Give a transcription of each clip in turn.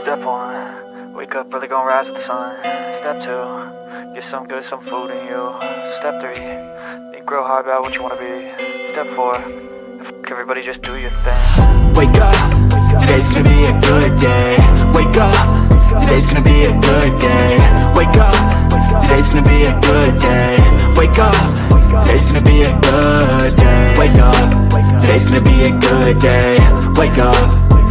Step 1, wake up, really gonna rise with the sun. Step 2, get some good, some food in you. Step 3, think real hard about what you wanna be. Step 4, fuck everybody, just do your thing. Wake up, today's gonna be a good day. Wake up, today's gonna be a good day. Wake up, today's gonna be a good day. Wake up, today's gonna be a good day. Wake up, today's gonna be a good day. Wake up,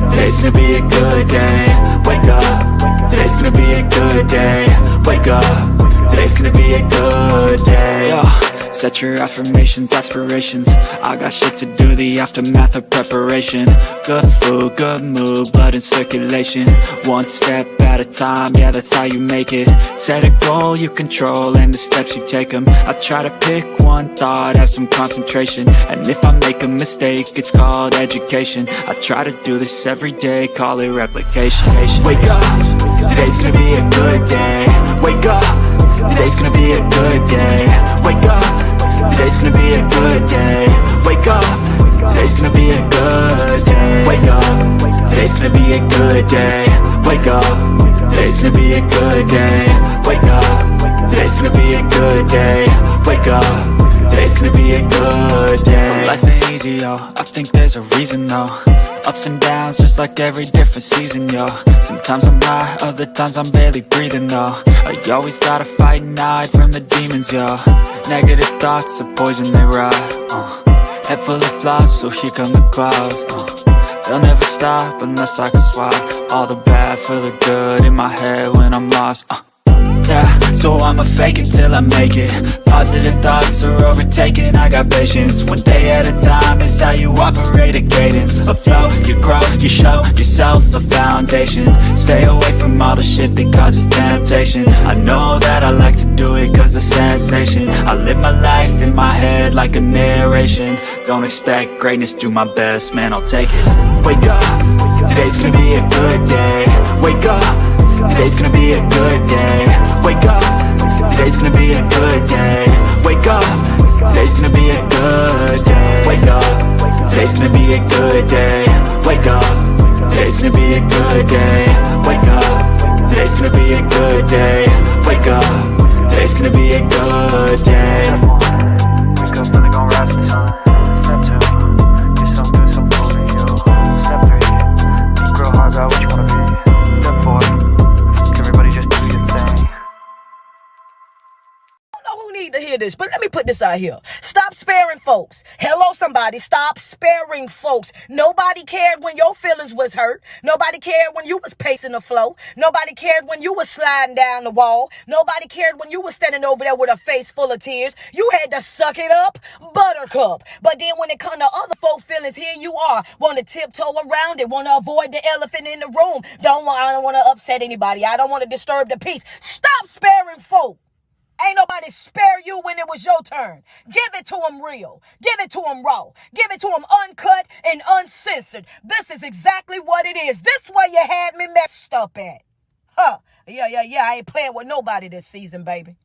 today's gonna be a good day. Wake up, today's gonna be a good day. Wake up, today's gonna be a good day. Yo. Set your affirmations, aspirations. I got shit to do, the aftermath of preparation. Good food, good mood, blood in circulation. One step at a time, yeah, that's how you make it. Set a goal you control and the steps you take them. I try to pick one thought, have some concentration. And if I make a mistake, it's called education. I try to do this every day, call it replication. Wake up, today's gonna be a good day. Wake up, today's gonna be a good day. Wake up, today's gonna be a good day. Wake up, today's gonna be a good day. Wake up, today's gonna be a good day. Wake up, today's gonna be a good day. Wake up, today's gonna be a good day. Wake up, today's gonna be a good day. So life ain't easy, yo, I think there's a reason though. Ups and downs, just like every different season, yo. Sometimes I'm high, other times I'm barely breathing, though. I always gotta fight and hide from the demons, yo. Negative thoughts are poison, they rot. Head full of flaws, so here come the clouds. They'll never stop unless I can swap all the bad for the good in my head when I'm lost. Yeah, so I'ma fake it till I make it. Positive thoughts are overtaken, I got patience. One day at a time is how you operate a cadence. A flow, you grow, you show yourself a foundation. Stay away from all the shit that causes temptation. I know that I like to do it cause it's sensation. I live my life in my head like a narration. Don't expect greatness, do my best, man, I'll take it. Wake up, today's gonna be a good day. Wake up, today's gonna be a good day. Wake up, today's gonna be a good day. Wake up, today's gonna be a good day. Wake up, today's gonna be a good day. Wake up, today's gonna be a good day. Wake up, today's gonna be a good day. Wake up, today's gonna be a good day. Wake up, really gonna rise with the sun. Step 2, get some good, some food in you. Step 3, think real hard about what you wanna be. Step 4, everybody just do your thing. Need to hear this, but let me put this out here. Stop sparing folks. Hello, somebody. Stop sparing folks. Nobody cared when your feelings was hurt. Nobody cared when you was pacing the flow. Nobody cared when you was sliding down the wall. Nobody cared when you was standing over there with a face full of tears. You had to suck it up, buttercup. But then when it come to other folk feelings, here you are. Want to tiptoe around it. Want to avoid the elephant in the room. I don't want to upset anybody. I don't want to disturb the peace. Stop sparing folk. Ain't nobody spare you when it was your turn. Give it to them real. Give it to them raw. Give it to them uncut and uncensored. This is exactly what it is. This where you had me messed up at. Huh. Yeah. I ain't playing with nobody this season, baby.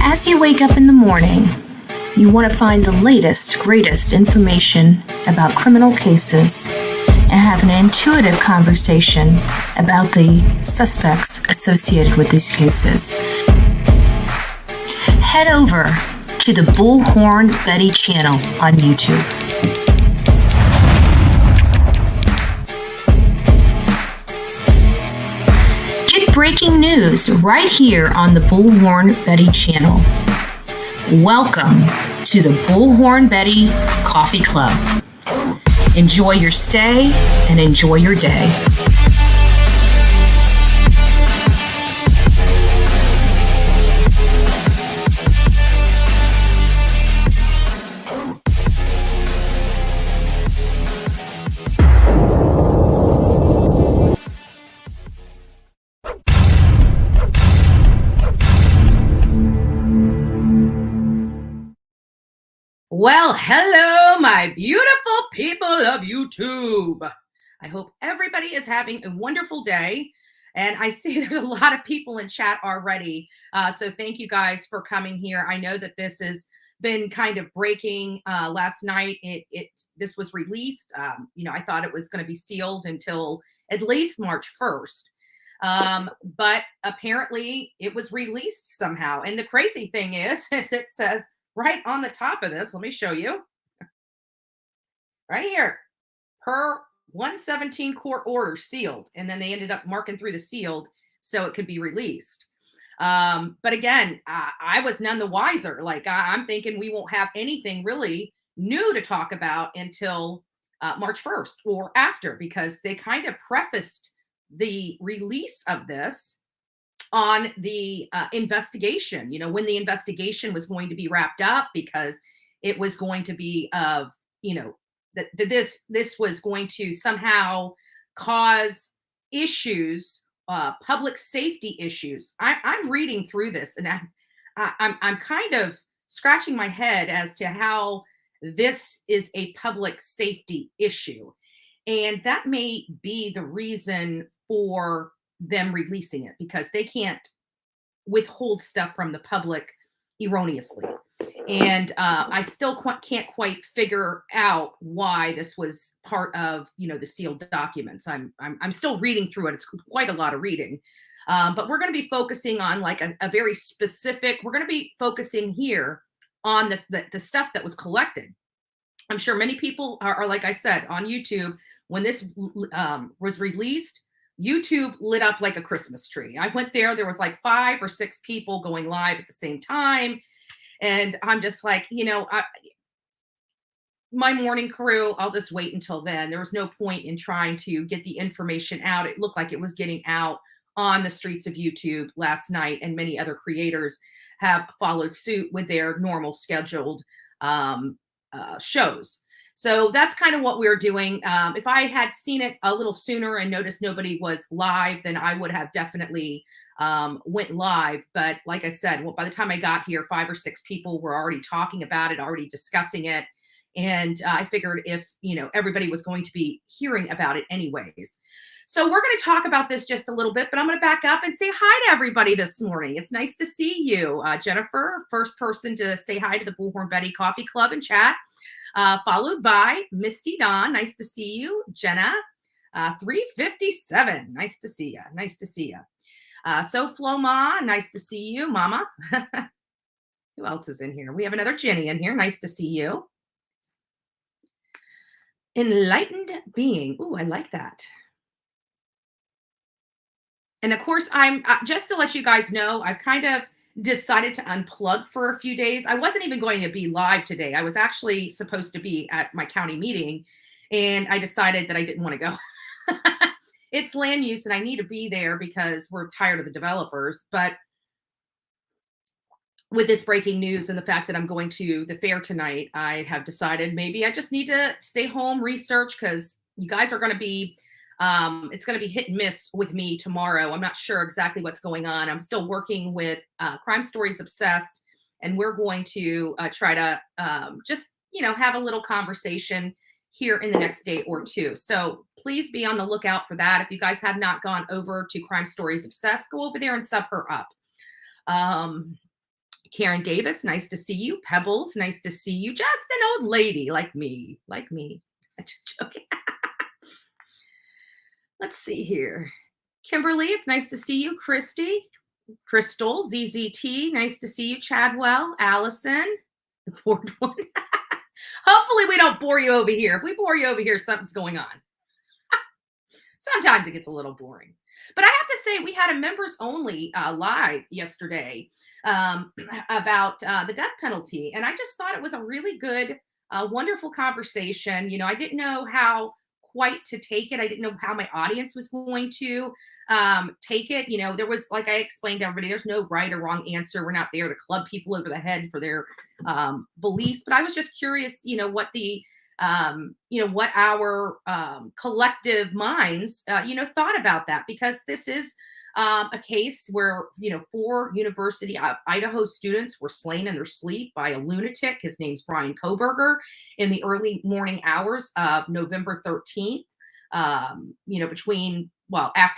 As you wake up in the morning, you want to find the latest, greatest information about criminal cases and have an intuitive conversation about the suspects associated with these cases. Head over to the Bullhorn Betty channel on YouTube. Breaking news right here on the Bullhorn Betty channel. Welcome to the Bullhorn Betty Coffee Club. Enjoy your stay and enjoy your day. Well, hello, my beautiful people of YouTube. I hope everybody is having a wonderful day. And I see there's a lot of people in chat already. So thank you guys for coming here. I know that this has been kind of breaking. Last night, this was released. I thought it was going to be sealed until at least March 1st. But apparently it was released somehow. And the crazy thing is it says right on the top of this, let me show you. Right here, per 117 court order, sealed. And then they ended up marking through the sealed so it could be released. But again, I was none the wiser. Like I'm thinking we won't have anything really new to talk about until March 1st or after, because they kind of prefaced the release of this on the investigation, when the investigation was going to be wrapped up, because it was going to be of, that this was going to somehow cause issues, public safety issues. I'm reading through this and I'm kind of scratching my head as to how this is a public safety issue. And that may be the reason for them releasing it, because they can't withhold stuff from the public erroneously. And I still can't quite figure out why this was part of, the sealed documents. I'm still reading through it. It's quite a lot of reading. But we're going to be focusing on like a very specific, we're going to be focusing here on the stuff that was collected. I'm sure many people are, like I said, on YouTube, when this was released, YouTube lit up like a Christmas tree. I went there was like 5 or 6 people going live at the same time. And I'm just like, my morning crew, I'll just wait until then. There was no point in trying to get the information out. It looked like it was getting out on the streets of YouTube last night, and many other creators have followed suit with their normal scheduled shows. So that's kind of what we're doing. If I had seen it a little sooner and noticed nobody was live, then I would have definitely went live. But like I said, by the time I got here, 5 or 6 people were already talking about it, already discussing it. And I figured if, everybody was going to be hearing about it anyways. So we're going to talk about this just a little bit, but I'm going to back up and say hi to everybody this morning. It's nice to see you. Jennifer, first person to say hi to the Bullhorn Betty Coffee Club and chat. Followed by Misty Dawn. Nice to see you. Jenna, 357. Nice to see you. Nice to see you. So Flo Ma, nice to see you. Mama. Who else is in here? We have another Jenny in here. Nice to see you. Enlightened being. Ooh, I like that. And of course, I'm just to let you guys know, I've kind of decided to unplug for a few days. I wasn't even going to be live today. I was actually supposed to be at my county meeting, and I decided that I didn't want to go. It's land use and I need to be there because we're tired of the developers. But with this breaking news and the fact that I'm going to the fair tonight, I have decided maybe I just need to stay home, research, because you guys are going to be it's going to be hit and miss with me tomorrow. I'm not sure exactly what's going on. I'm still working with Crime Stories Obsessed, and we're going to try to just, have a little conversation here in the next day or two. So please be on the lookout for that. If you guys have not gone over to Crime Stories Obsessed, go over there and sub her up. Karen Davis, nice to see you. Pebbles, nice to see you. Just an old lady like me. I'm just joking. Let's see here. Kimberly, it's nice to see you. Christy, Crystal, ZZT, nice to see you. Chadwell, Allison, the bored one. Hopefully we don't bore you over here. If we bore you over here, something's going on. Sometimes it gets a little boring. But I have to say, we had a members only live yesterday about the death penalty. And I just thought it was a really good, wonderful conversation. I didn't know how quite to take it. I didn't know how my audience was going to take it. There was, like I explained to everybody, there's no right or wrong answer. We're not there to club people over the head for their beliefs. But I was just curious, what the, what our collective minds, thought about that, because this is a case where, 4 University of Idaho students were slain in their sleep by a lunatic. His name's Brian Koberger in the early morning hours of November 13th, after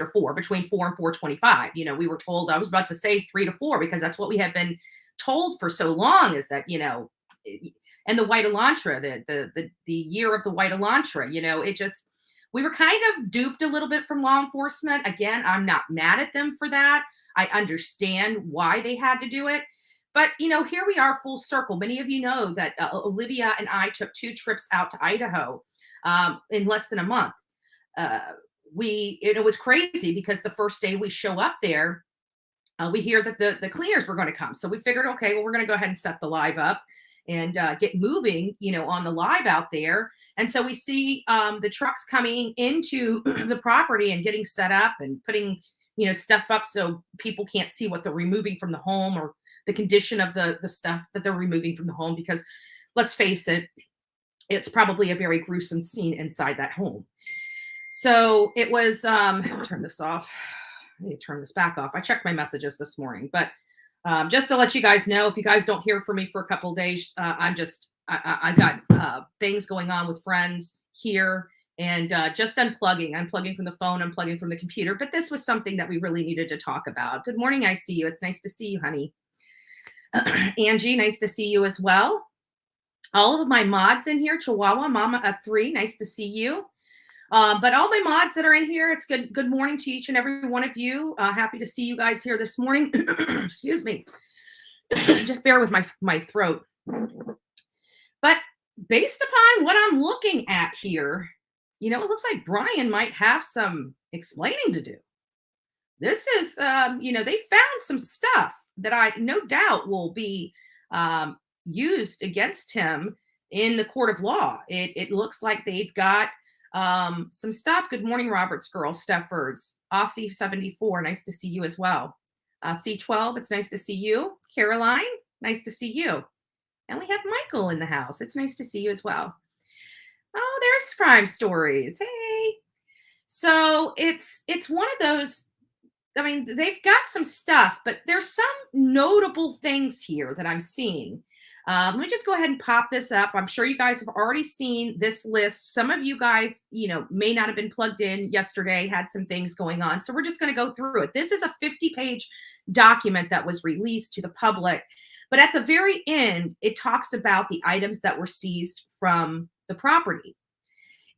4, between 4 and 4:25. We were told, I was about to say 3 to 4, because that's what we have been told for so long, is that, and the White Elantra, the year of the White Elantra, we were kind of duped a little bit from law enforcement. Again, I'm not mad at them for that. I understand why they had to do it. But, here we are full circle. Many of you know that Olivia and I took 2 trips out to Idaho in less than a month. It was crazy, because the first day we show up there, we hear that the cleaners were going to come. So we figured, okay, well, we're going to go ahead and set the live up and get moving, on the live out there. And so we see the trucks coming into the property and getting set up and putting, stuff up so people can't see what they're removing from the home, or the condition of the stuff that they're removing from the home. Because let's face it, it's probably a very gruesome scene inside that home. So it was, turn this off. I need to turn this back off. I checked my messages this morning, but just to let you guys know, if you guys don't hear from me for a couple of days, I got things going on with friends here, and just unplugging from the phone, unplugging from the computer. But this was something that we really needed to talk about. Good morning. I see you. It's nice to see you, honey. Angie, nice to see you as well. All of my mods in here, Chihuahua, Mama of 3, nice to see you. But all my mods that are in here, it's good morning to each and every one of you. Happy to see you guys here this morning. Excuse me. Just bear with my throat. But based upon what I'm looking at here, it looks like Brian might have some explaining to do. This is, they found some stuff that I no doubt will be used against him in the court of law. It looks like they've got some stuff. Good morning, Roberts girl, Stefford's, Aussie 74. Nice to see you as well. C12, it's nice to see you. Caroline, nice to see you. And we have Michael in the house. It's nice to see you as well. Oh, there's Crime Stories. Hey. So it's one of those, they've got some stuff, but there's some notable things here that I'm seeing. Let me just go ahead and pop this up. I'm sure you guys have already seen this list. Some of you guys, may not have been plugged in yesterday, had some things going on. So we're just going to go through it. This is a 50-page document that was released to the public. But at the very end, it talks about the items that were seized from the property.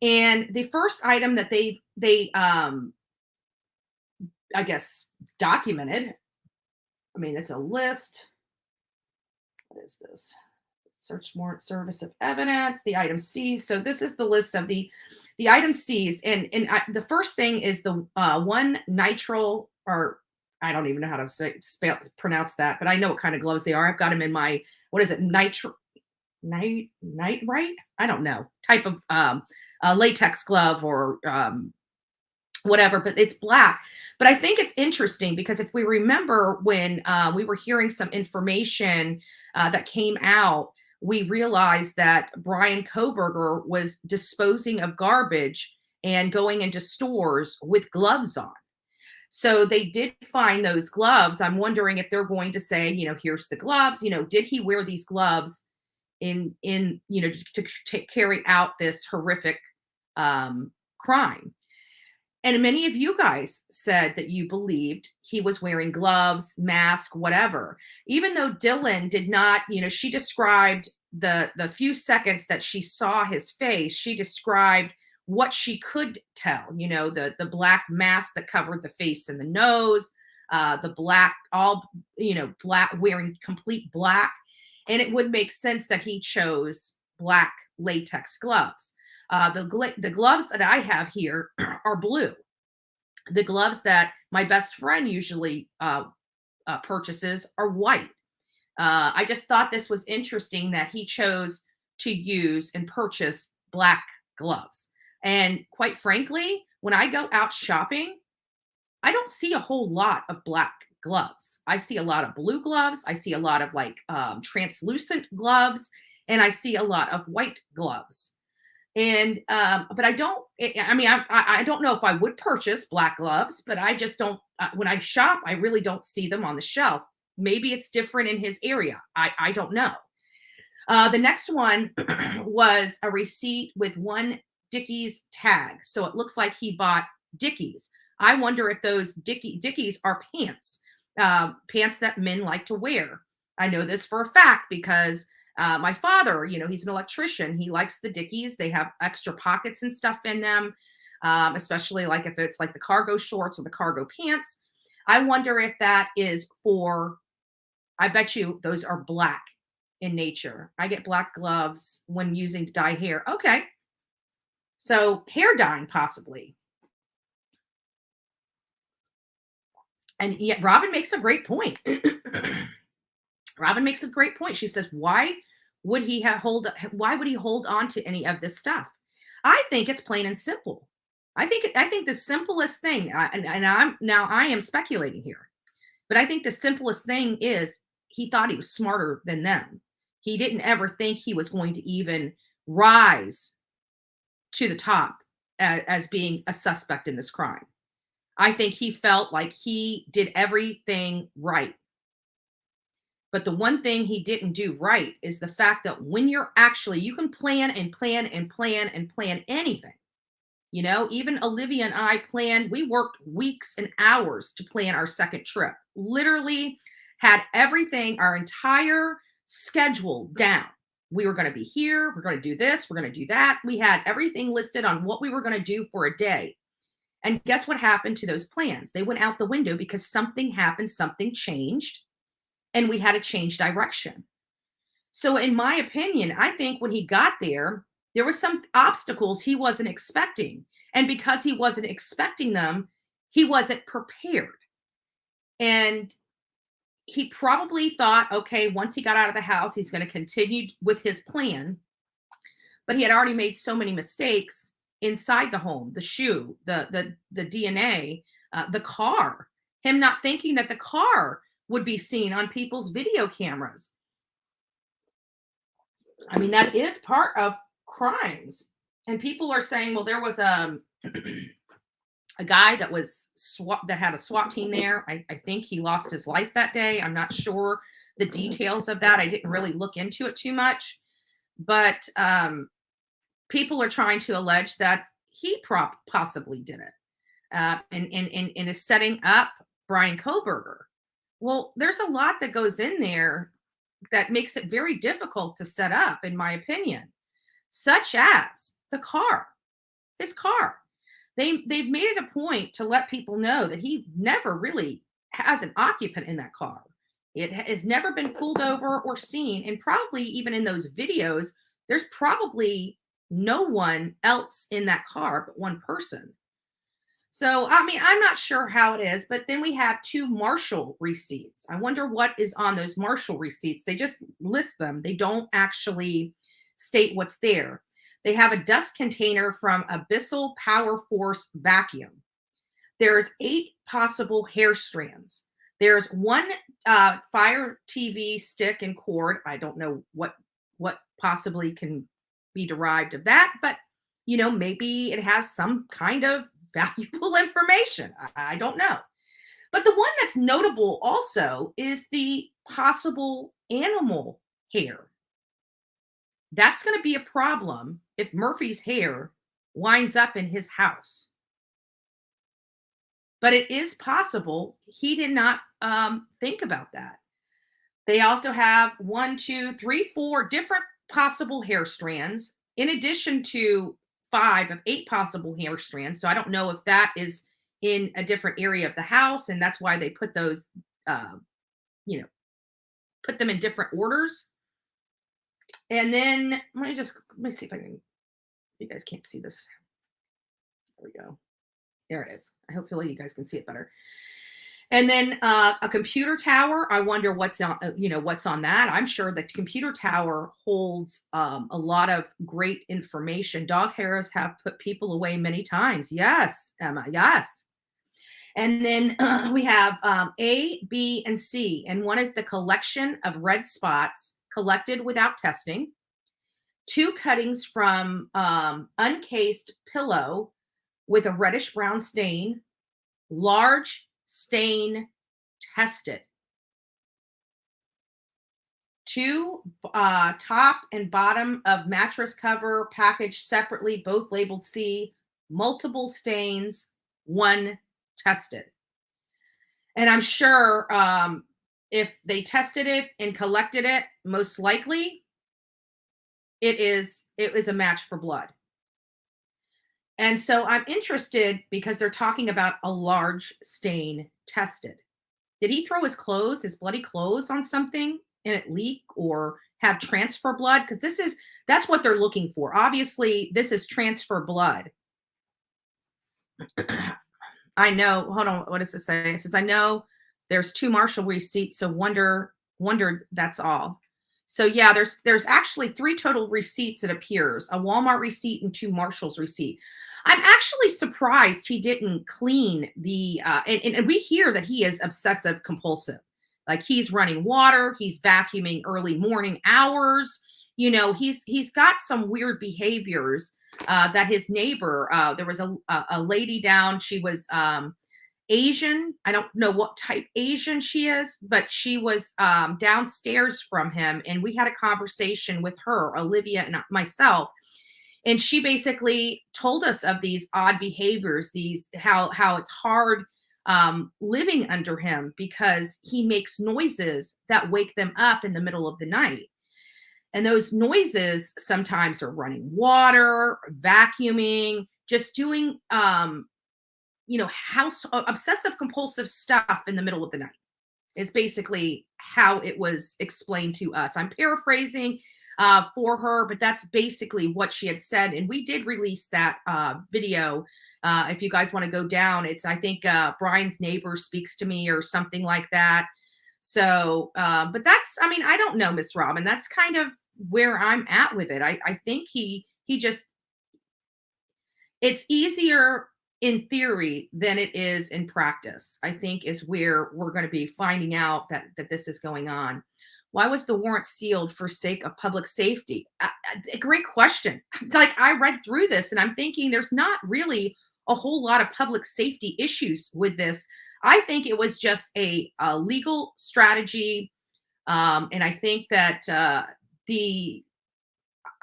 And the first item that they I guess, documented, it's a list. What is this? Search warrant, service of evidence, the items seized. So this is the list of the items seized. And the first thing is the 1-nitrile, or I don't even know how to pronounce that, but I know what kind of gloves they are. I've got them in my, what is it? Nitrite? I don't know. Type of latex glove or whatever, but it's black. But I think it's interesting because if we remember when we were hearing some information that came out, we realized that Brian Koberger was disposing of garbage and going into stores with gloves on. So they did find those gloves. I'm wondering if they're going to say, here's the gloves. Did he wear these gloves in to carry out this horrific crime? And many of you guys said that you believed he was wearing gloves, mask, whatever. Even though Dylan did not, she described the few seconds that she saw his face, she described what she could tell, the black mask that covered the face and the nose, the black, black, wearing complete black. And it would make sense that he chose black latex gloves. The gloves that I have here are blue. The gloves that my best friend usually purchases are white. I just thought this was interesting that he chose to use and purchase black gloves. And quite frankly, when I go out shopping, I don't see a whole lot of black gloves. I see a lot of blue gloves. I see a lot of translucent gloves, and I see a lot of white gloves. And, but I don't, I don't know if I would purchase black gloves, but I just don't, when I shop, I really don't see them on the shelf. Maybe it's different in his area. I don't know. The next one was a receipt with one Dickies tag. So it looks like he bought Dickies. I wonder if those Dickies are pants, pants that men like to wear. I know this for a fact because my father, he's an electrician. He likes the Dickies. They have extra pockets and stuff in them, especially like if it's like the cargo shorts or the cargo pants. I wonder if that is for, I bet you those are black in nature. I get black gloves when using to dye hair. Okay. So hair dyeing possibly. And yet Robin makes a great point. Robin makes a great point. She says, why would he hold on to any of this stuff? I think it's plain and simple. I think the simplest thing, I am speculating here, but I think the simplest thing is he thought he was smarter than them. He didn't ever think he was going to even rise to the top as being a suspect in this crime. I think he felt like he did everything right. But the one thing he didn't do right is the fact that when you can plan and plan and plan and plan anything. Even Olivia and I we worked weeks and hours to plan our second trip. Literally had everything, our entire schedule down. We were going to be here. We're going to do this. We're going to do that. We had everything listed on what we were going to do for a day. And guess what happened to those plans? They went out the window because something happened, something changed, and we had to change direction. So in my opinion, I think when he got there were some obstacles he wasn't expecting. And because he wasn't expecting them, he wasn't prepared. And he probably thought, okay, once he got out of the house, he's going to continue with his plan. But he had already made so many mistakes inside the home, the shoe, the DNA, the car, him not thinking that the car would be seen on people's video cameras. I mean, that is part of crimes. And people are saying, well, there was a guy that had a SWAT team there. I think he lost his life that day. I'm not sure the details of that. I didn't really look into it too much. But people are trying to allege that he possibly did it and is setting up Brian Kohberger. Well, there's a lot that goes in there that makes it very difficult to set up, in my opinion, such as his car. They've made it a point to let people know that he never really has an occupant in that car. It has never been pulled over or seen. And probably even in those videos, there's probably no one else in that car but one person. So, I mean, I'm not sure how it is, but then we have 2 Marshall receipts. I wonder what is on those Marshall receipts. They just list them. They don't actually state what's there. They have a dust container from Abyssal Power Force Vacuum. There's 8 possible hair strands. There's 1 Fire TV stick and cord. I don't know what possibly can be derived of that, but maybe it has some kind of valuable information. I don't know. But the one that's notable also is the possible animal hair. That's going to be a problem if Murphy's hair winds up in his house. But it is possible he did not think about that. They also have 1, 2, 3, 4 different possible hair strands, in addition to 5 of 8 possible hair strands. So I don't know if that is in a different area of the house, and that's why they put those, put them in different orders. And then let me see if I can. You guys can't see this. There we go. There it is. Hopefully you guys can see it better. And then a computer tower. I wonder what's on, what's on that. I'm sure the computer tower holds a lot of great information. Dog hairs have put people away many times. Yes, Emma. Yes. And then we have A, B, and C. And one is the collection of red spots collected without testing. 2 cuttings from uncased pillow with a reddish brown stain. Large stain tested. 2 top and bottom of mattress cover packaged separately, both labeled C, multiple stains, 1 tested. And I'm sure if they tested it and collected it, most likely it was a match for blood. And so I'm interested because they're talking about a large stain tested. Did he throw his clothes, his bloody clothes on something and it leak, or have transfer blood? Because that's what they're looking for. Obviously, this is transfer blood. I know, hold on, what does it say? It says, I know there's 2 Marshall receipts, so wondered that's all. So yeah, there's actually 3 total receipts, it appears. A Walmart receipt and 2 Marshall's receipt. I'm actually surprised he didn't clean the, and we hear that he is obsessive compulsive. Like he's running water, he's vacuuming early morning hours. You know, he's got some weird behaviors that his neighbor, there was a lady down, she was Asian. I don't know what type Asian she is, but she was downstairs from him. And we had a conversation with her, Olivia and myself. And she basically told us of these odd behaviors, how it's hard living under him because he makes noises that wake them up in the middle of the night. And those noises sometimes are running water, vacuuming, just doing, house obsessive compulsive stuff in the middle of the night is basically how it was explained to us. I'm paraphrasing for her, but that's basically what she had said. And we did release that video. If you guys want to go down, it's, I think, Brian's neighbor speaks to me or something like that. So, but that's, I mean, I don't know, Miss Robin, that's kind of where I'm at with it. I think he just, it's easier in theory than it is in practice, I think, is where we're going to be finding out that this is going on. Why was the warrant sealed for sake of public safety? A great question. Like, I read through this and I'm thinking there's not really a whole lot of public safety issues with this. I think it was just a legal strategy. And I think that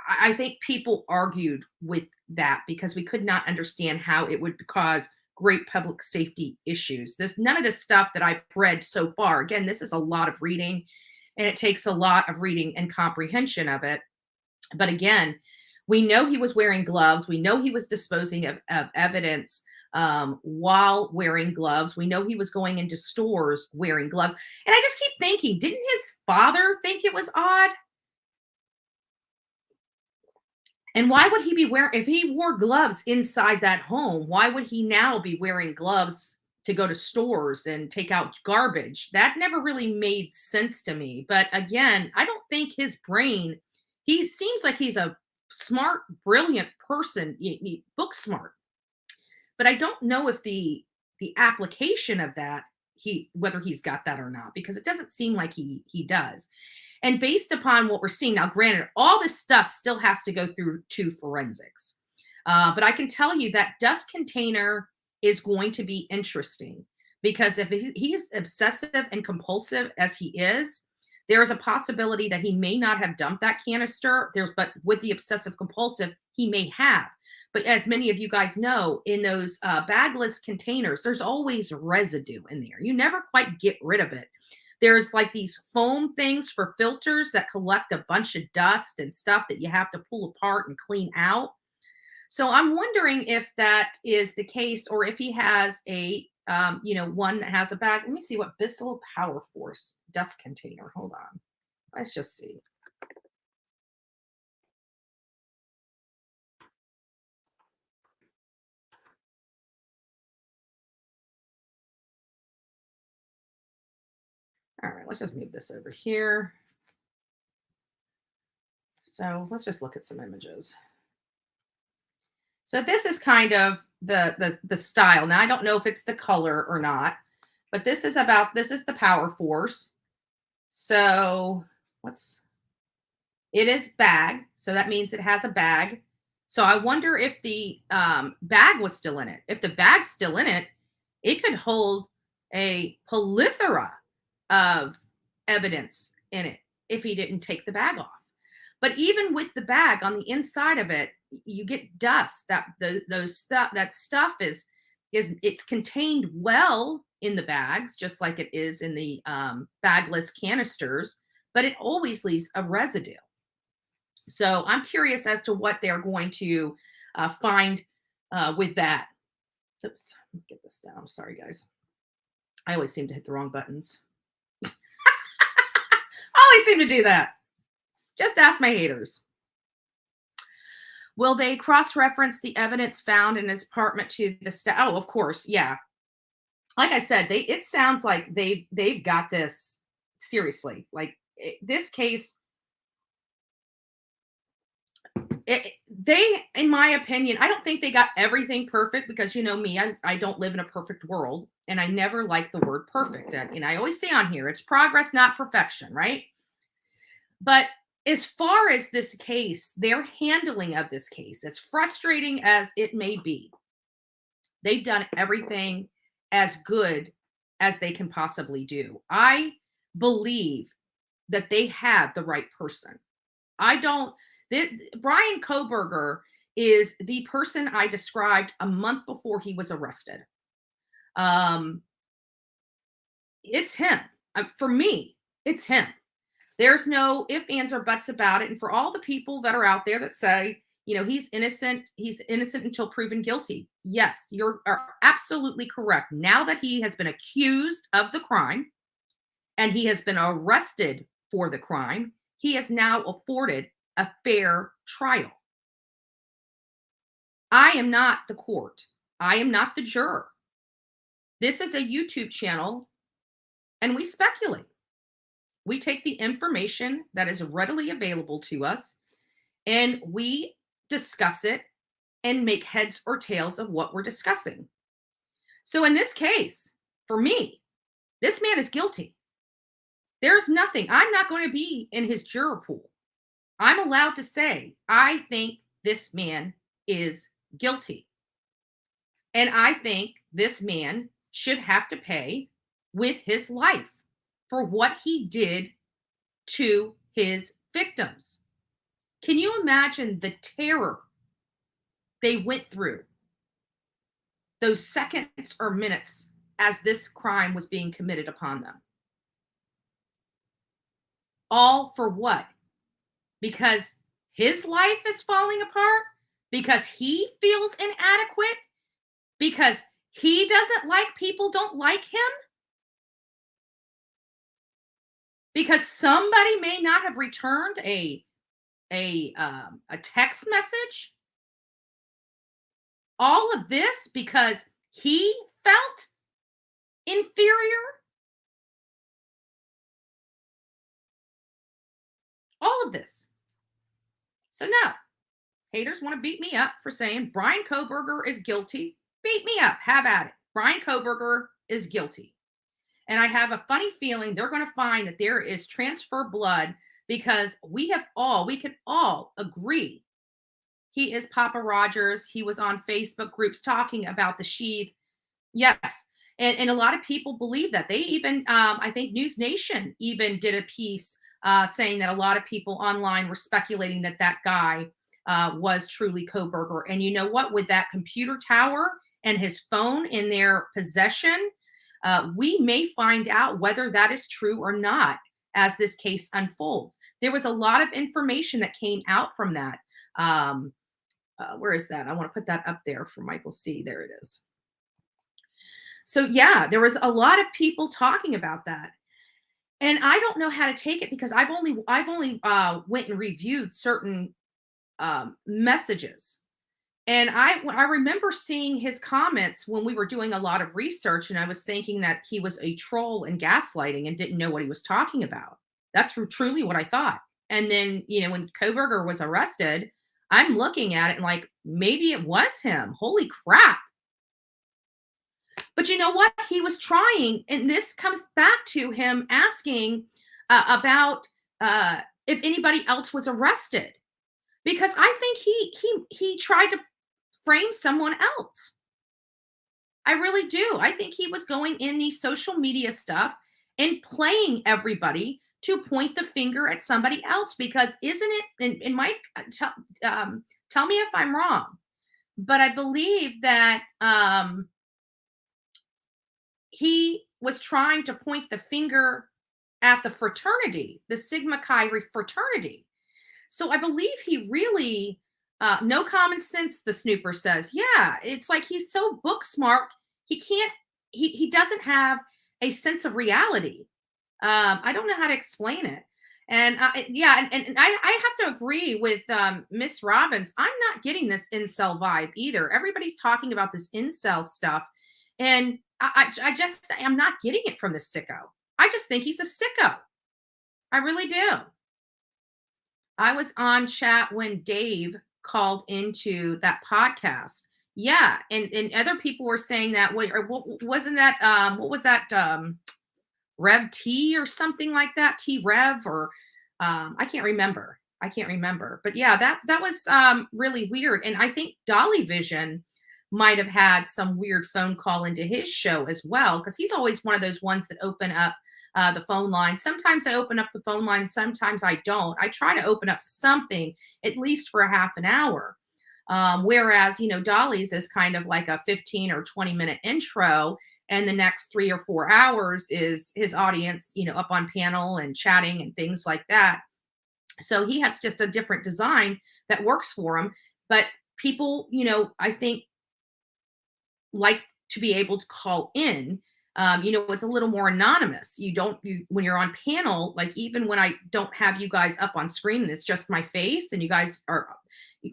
I think people argued with that because we could not understand how it would cause great public safety issues. None of this stuff that I've read so far, again, this is a lot of reading and it takes a lot of reading and comprehension of it. But again, we know he was wearing gloves. We know he was disposing of evidence while wearing gloves. We know he was going into stores wearing gloves. And I just keep thinking, didn't his father think it was odd? And why would he be wearing, if he wore gloves inside that home, why would he now be wearing gloves to go to stores and take out garbage? That never really made sense to me. But again, I don't think his brain, he seems like he's a smart, brilliant person, book smart. But I don't know if the application of that, whether he's got that or not, because it doesn't seem like he does. And based upon what we're seeing now, granted, all this stuff still has to go through to forensics. But I can tell you that dust container is going to be interesting because if he's obsessive and compulsive as he is, there is a possibility that he may not have dumped that canister. But with the obsessive compulsive, he may have. But as many of you guys know, in those bagless containers, there's always residue in there. You never quite get rid of it. There's like these foam things for filters that collect a bunch of dust and stuff that you have to pull apart and clean out. So I'm wondering if that is the case, or if he has a, one that has a bag. Let me see what Bissell Power Force dust container. Hold on. Let's just see. All right, let's just move this over here. So let's just look at some images. So this is kind of the style. Now, I don't know if it's the color or not, but this is the Power Force. So it is bag. So that means it has a bag. So I wonder if the bag was still in it. If the bag's still in it, it could hold a plethora of evidence in it if he didn't take the bag off. But even with the bag on the inside of it, you get dust. That stuff is it's contained well in the bags, just like it is in the bagless canisters, but it always leaves a residue. So I'm curious as to what they're going to find with that. Oops, let me get this down. Sorry, guys. I always seem to hit the wrong buttons. I always seem to do that. Just ask my haters. Will they cross-reference the evidence found in his apartment to the Oh, of course, yeah. Like I said, it sounds like they've got this seriously. Like this case, they, in my opinion, I don't think they got everything perfect because you know me, I don't live in a perfect world, and I never like the word perfect. And I always say on here, it's progress, not perfection, right? But as far as this case, their handling of this case, as frustrating as it may be, they've done everything as good as they can possibly do. I believe that they have the right person. Brian Kohberger is the person I described a month before he was arrested. It's him. For me, it's him. There's no ifs, ands, or buts about it. And for all the people that are out there that say, you know, he's innocent until proven guilty. Yes, you're absolutely correct. Now that he has been accused of the crime and he has been arrested for the crime, he is now afforded a fair trial. I am not the court. I am not the juror. This is a YouTube channel, and we speculate. We take the information that is readily available to us, and we discuss it and make heads or tails of what we're discussing. So in this case, for me, this man is guilty. There's nothing. I'm not going to be in his juror pool. I'm allowed to say, I think this man is guilty. And I think this man should have to pay with his life for what he did to his victims. Can you imagine the terror they went through those seconds or minutes as this crime was being committed upon them? All for what? Because his life is falling apart? Because he feels inadequate? Because he doesn't like people don't like him? Because somebody may not have returned a text message? All of this because he felt inferior? All of this. So no, haters want to beat me up for saying Brian Kohberger is guilty. Beat me up. Have at it. Brian Kohberger is guilty. And I have a funny feeling they're going to find that there is transfer blood because we can all agree he is Papa Rogers. He was on Facebook groups talking about the sheath. Yes. And a lot of people believe that. They even, I think News Nation even did a piece saying that a lot of people online were speculating that that guy was truly Kohberger. And you know what? With that computer tower and his phone in their possession, we may find out whether that is true or not as this case unfolds. There was a lot of information that came out from that. Where is that? I want to put that up there for Michael C. There it is. So yeah, there was a lot of people talking about that. And I don't know how to take it because I've only went and reviewed certain messages. And I remember seeing his comments when we were doing a lot of research, and I was thinking that he was a troll and gaslighting and didn't know what he was talking about. That's truly what I thought. And then, you know, when Kohberger was arrested, I'm looking at it and like, maybe it was him. Holy crap. But you know what? He was trying, and this comes back to him asking about if anybody else was arrested, because I think he tried to frame someone else. I really do. I think he was going in the social media stuff and playing everybody to point the finger at somebody else, because isn't it, and Mike, tell me if I'm wrong, but I believe that he was trying to point the finger at the fraternity, the Sigma Chi fraternity. So I believe he really, no common sense, the snooper says. Yeah, it's like he's so book smart, he can't, he doesn't have a sense of reality. I don't know how to explain it. And yeah, and I have to agree with Miss Robbins. I'm not getting this incel vibe either. Everybody's talking about this incel stuff, and I'm not getting it from the sicko. I just think he's a sicko. I really do. I was on chat when Dave called into that podcast. Yeah, and other people were saying that. Wasn't that what was that? Rev T or something like that, T Rev, or I can't remember. But yeah, that was really weird. And I think Dolly Vision might have had some weird phone call into his show as well, because he's always one of those ones that open up the phone line. Sometimes I open up the phone line, sometimes I don't. I try to open up something at least for a half an hour. Whereas, Dolly's is kind of like a 15 or 20-minute intro, and the next 3 or 4 hours is his audience, up on panel and chatting and things like that. So he has just a different design that works for him. But people, I think, like to be able to call in. It's a little more anonymous. When you're on panel, like even when I don't have you guys up on screen and it's just my face and you guys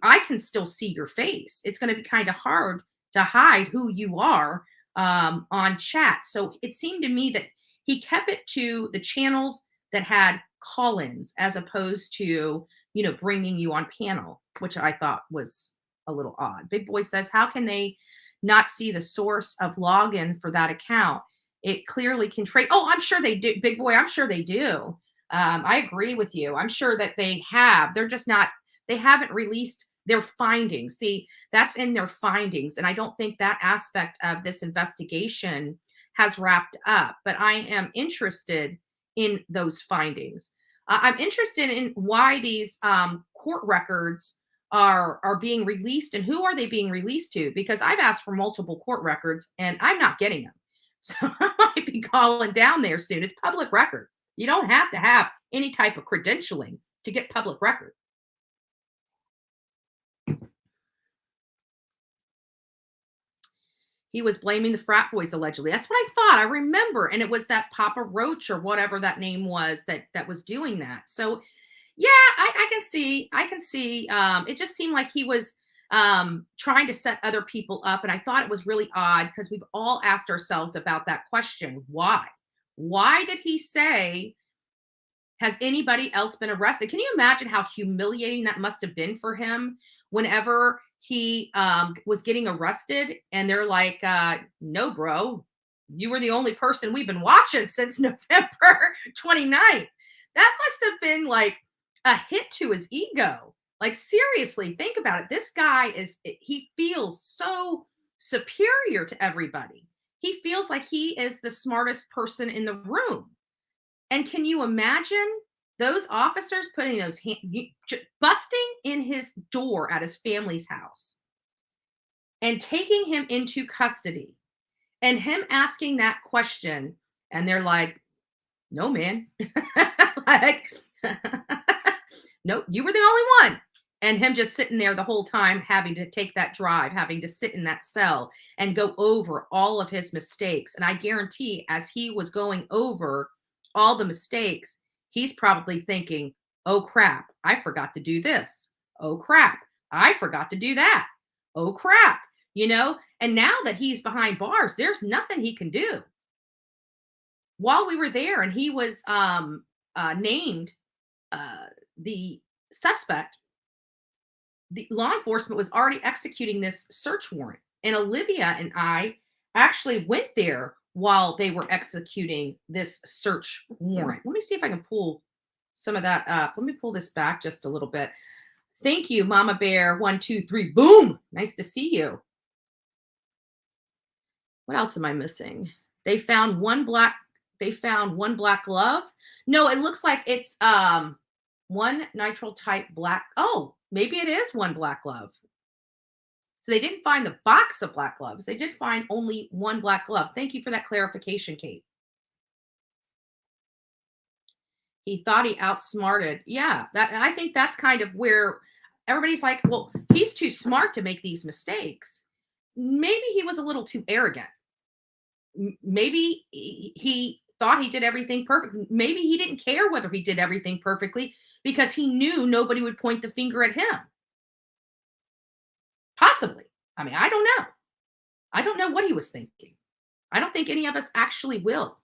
I can still see your face. It's going to be kind of hard to hide who you are on chat. So it seemed to me that he kept it to the channels that had call-ins as opposed to, bringing you on panel, which I thought was a little odd. Big Boy says, how can they not see the source of login for that account? It clearly can trade. Oh, I'm sure they do. Big Boy, I'm sure they do. I agree with you. I'm sure that they have. They're just not, they haven't released their findings. See, that's in their findings. And I don't think that aspect of this investigation has wrapped up. But I am interested in those findings. I'm interested in why these court records are being released and who are they being released to? Because I've asked for multiple court records and I'm not getting them. So I might be calling down there soon. It's public record. You don't have to have any type of credentialing to get public record. He was blaming the frat boys, allegedly. That's what I thought. I remember. And it was that Papa Roach or whatever that name was that was doing that. So yeah, I can see. It just seemed like he was trying to set other people up. And I thought it was really odd because we've all asked ourselves about that question. Why? Why did he say, has anybody else been arrested? Can you imagine how humiliating that must have been for him whenever he was getting arrested and they're like, no, bro, you were the only person we've been watching since November 29th. That must have been like a hit to his ego. Like, seriously, think about it. This guy he feels so superior to everybody. He feels like he is the smartest person in the room. And can you imagine those officers putting those busting in his door at his family's house and taking him into custody and him asking that question? And they're like, no, man. Like, no, you were the only one. And him just sitting there the whole time, having to take that drive, having to sit in that cell and go over all of his mistakes. And I guarantee as he was going over all the mistakes, he's probably thinking, oh, crap, I forgot to do this. Oh, crap, I forgot to do that. Oh, crap, And now that he's behind bars, there's nothing he can do. While we were there and he was named the suspect, the law enforcement was already executing this search warrant. And Olivia and I actually went there while they were executing this search warrant. Let me see if I can pull some of that up. Let me pull this back just a little bit. Thank you, Mama Bear. 1, 2, 3, boom. Nice to see you. What else am I missing? They found one black glove. No, it looks like it's one nitrile type black. Oh, maybe it is one black glove. So they didn't find the box of black gloves. They did find only one black glove. Thank you for that clarification, Kate. He thought he outsmarted. Yeah, I think that's kind of where everybody's like, well, he's too smart to make these mistakes. Maybe he was a little too arrogant. Maybe he thought he did everything perfectly. Maybe he didn't care whether he did everything perfectly because he knew nobody would point the finger at him. Possibly. I mean, I don't know. I don't know what he was thinking. I don't think any of us actually will.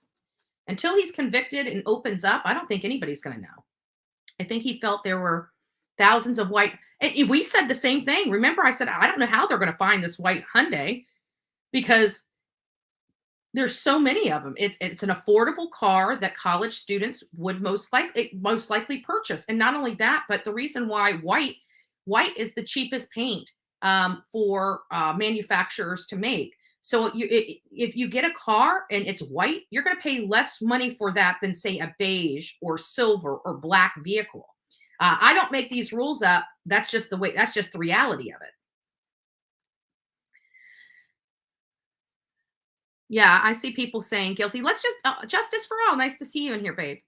Until he's convicted and opens up, I don't think anybody's going to know. I think he felt there were thousands of white. And we said the same thing. Remember, I said, I don't know how they're going to find this white Hyundai because there's so many of them. It's an affordable car that college students would most likely purchase. And not only that, but the reason why white is the cheapest paint for manufacturers to make. So if you get a car and it's white, you're going to pay less money for that than, say, a beige or silver or black vehicle. I don't make these rules up. That's just the way. That's just the reality of it. Yeah, I see people saying guilty. Let's just justice for all. Nice to see you in here, babe.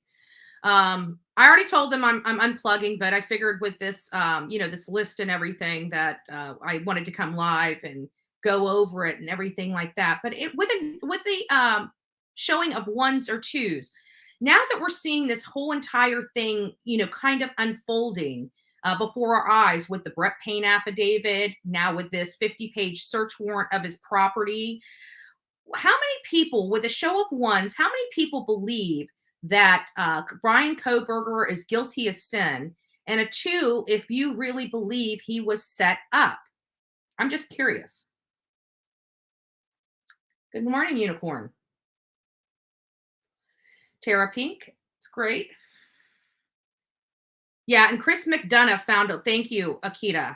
I already told them I'm unplugging, but I figured with this, this list and everything that I wanted to come live and go over it and everything like that. But with the showing of ones or twos, now that we're seeing this whole entire thing, kind of unfolding before our eyes with the Brett Payne affidavit, now with this 50-page search warrant of his property, how many people, with a show of ones, how many people believe that Bryan Kohberger is guilty of sin? And a two, if you really believe he was set up. I'm just curious. Good morning, Unicorn. Tara Pink, it's great. Yeah, and Chris McDonough found it. Thank you, Akita.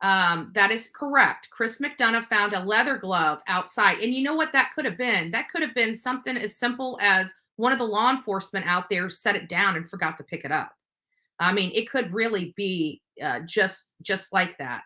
That is correct. Chris McDonough found a leather glove outside. And you know what that could have been? That could have been something as simple as one of the law enforcement out there set it down and forgot to pick it up. I mean, it could really be just like that.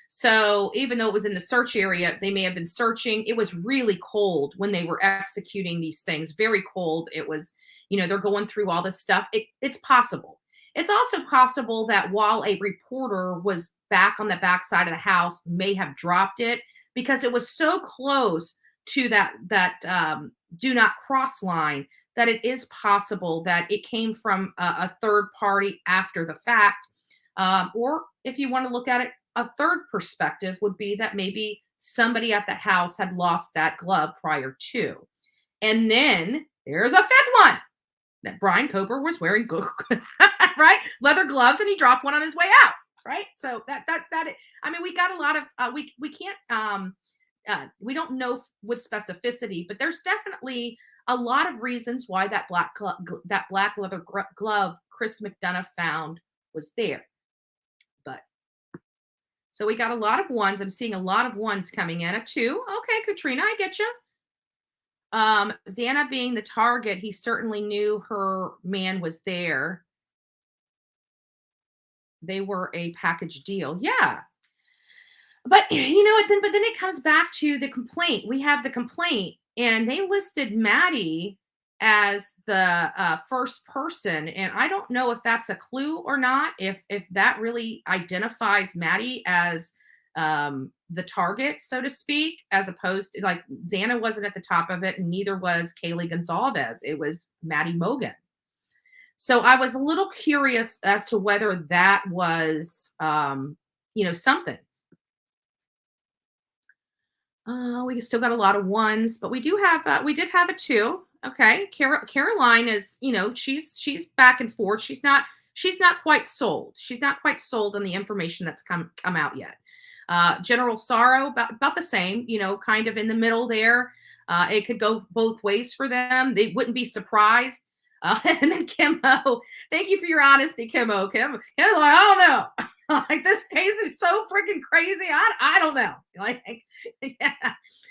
So even though it was in the search area, they may have been searching. It was really cold when they were executing these things, very cold. It was, they're going through all this stuff. It's possible. It's also possible that while a reporter was back on the backside of the house, may have dropped it because it was so close to that do not cross line that it is possible that it came from a third party after the fact. Or if you want to look at it, a third perspective would be that maybe somebody at the house had lost that glove prior to. And then there's a fifth one that Bryan Kohberger was wearing, right? Leather gloves, and he dropped one on his way out, right? So that I mean, we got a lot of we can't we don't know with specificity, but there's definitely a lot of reasons why that black leather glove Chris McDonough found was there. But so we got a lot of ones. I'm seeing a lot of ones coming in. A two. Okay, Katrina, I get you. Xana being the target, he certainly knew her man was there. They were a package deal. Yeah. But then it comes back to the complaint. We have the complaint, and they listed Maddie as the first person. And I don't know if that's a clue or not, if that really identifies Maddie as the target, so to speak, as opposed to, like, Xana wasn't at the top of it, and neither was Kaylee Gonzalez. It was Maddie Mogan. So I was a little curious as to whether that was, something. We still got a lot of ones, but we did have a two. Okay. Caroline is, she's back and forth. She's not quite sold. She's not quite sold on the information that's come out yet. General Sorrow, about the same, kind of in the middle there. It could go both ways for them. They wouldn't be surprised. And then Kimmo, thank you for your honesty, Kimmo. Kim, like, I don't know. Like, this case is so freaking crazy. I don't know. Like, yeah,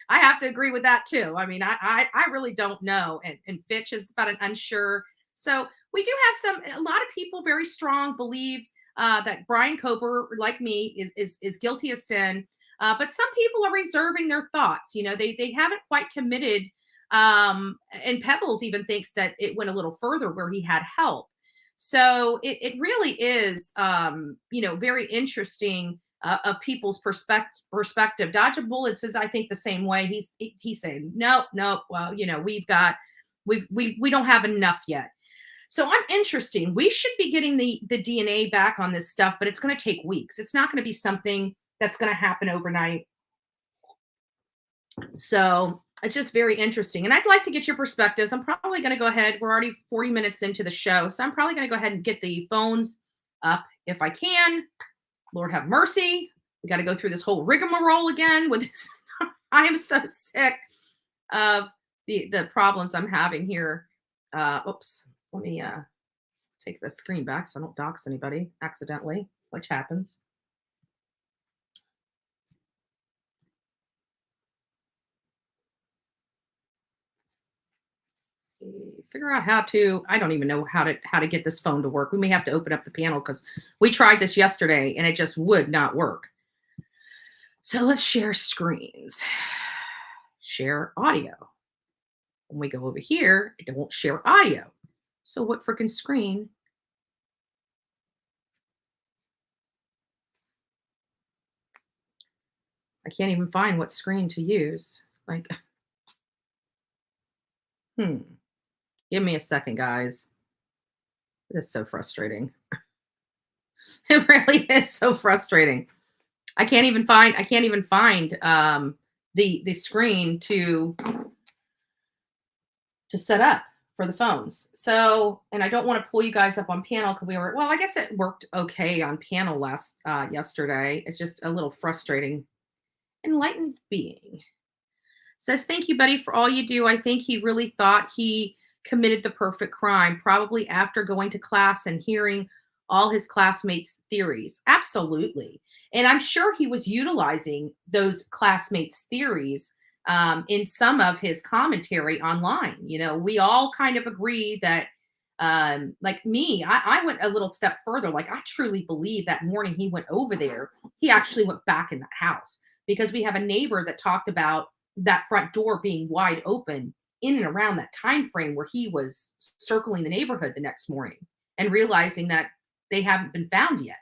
I have to agree with that too. I mean, I really don't know. And Fitch is about an unsure. So we do have a lot of people very strong believe that Brian Kober, like me, is guilty of sin. But some people are reserving their thoughts. You know, they haven't quite committed. And Pebbles even thinks that it went a little further where he had help. So it really is, very interesting of people's perspective. Dodge a Bullet says, I think the same way. He's saying, no. Well, we don't have enough yet. So I'm interesting. We should be getting the DNA back on this stuff, but it's going to take weeks. It's not going to be something that's going to happen overnight. So it's just very interesting. And I'd like to get your perspectives. I'm probably going to go ahead. We're already 40 minutes into the show. So I'm probably going to go ahead and get the phones up if I can. Lord have mercy. We got to go through this whole rigmarole again with this. I am so sick of the problems I'm having here. Oops. Let me take the screen back so I don't dox anybody accidentally, which happens. Figure out how to, I don't even know how to get this phone to work. We may have to open up the panel because we tried this yesterday and it just would not work. So let's share screens. Share audio. When we go over here, it won't share audio. So what freaking screen? I can't even find what screen to use. Like, give me a second, guys. This is so frustrating. It really is so frustrating. I can't even find the screen to set up for the phones. So, and I don't want to pull you guys up on panel because I guess it worked okay on panel yesterday. It's just a little frustrating. Enlightened Being says, thank you, buddy, for all you do. I think he really thought he committed the perfect crime, probably after going to class and hearing all his classmates' theories. Absolutely. And I'm sure he was utilizing those classmates' theories in some of his commentary online. We all kind of agree that, like me, I went a little step further. Like, I truly believe that morning he went over there, he actually went back in that house because we have a neighbor that talked about that front door being wide open in and around that time frame where he was circling the neighborhood the next morning and realizing that they haven't been found yet.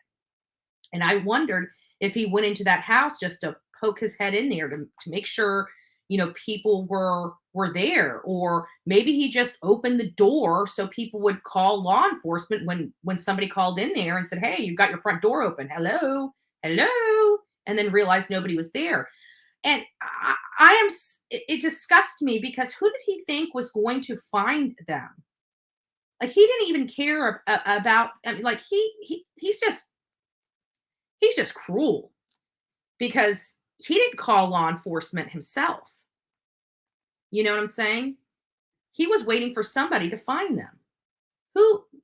And I wondered if he went into that house just to poke his head in there to make sure, people were there, or maybe he just opened the door so people would call law enforcement when somebody called in there and said, hey, you got your front door open. Hello. And then realized nobody was there. And it disgusts me because who did he think was going to find them? Like, he didn't even care about, I mean, like he's just cruel because he didn't call law enforcement himself. You know what I'm saying? He was waiting for somebody to find them.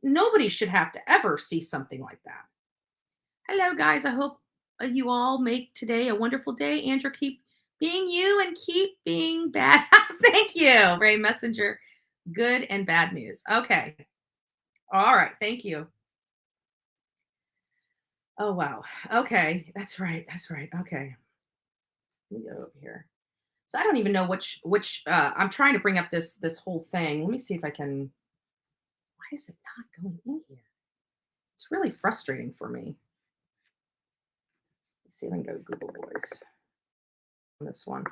Nobody should have to ever see something like that. Hello, guys. I hope you all make today a wonderful day. Andrew, keep being you and keep being bad. Thank you, Ray Messenger. Good and bad news. Okay. All right. Thank you. Oh, wow. Okay. That's right. Okay. Let me go over here. So I don't even know which I'm trying to bring up this whole thing. Let me see if I can. Why is it not going in here? It's really frustrating for me. Let's see if I can go to Google Boys on this one.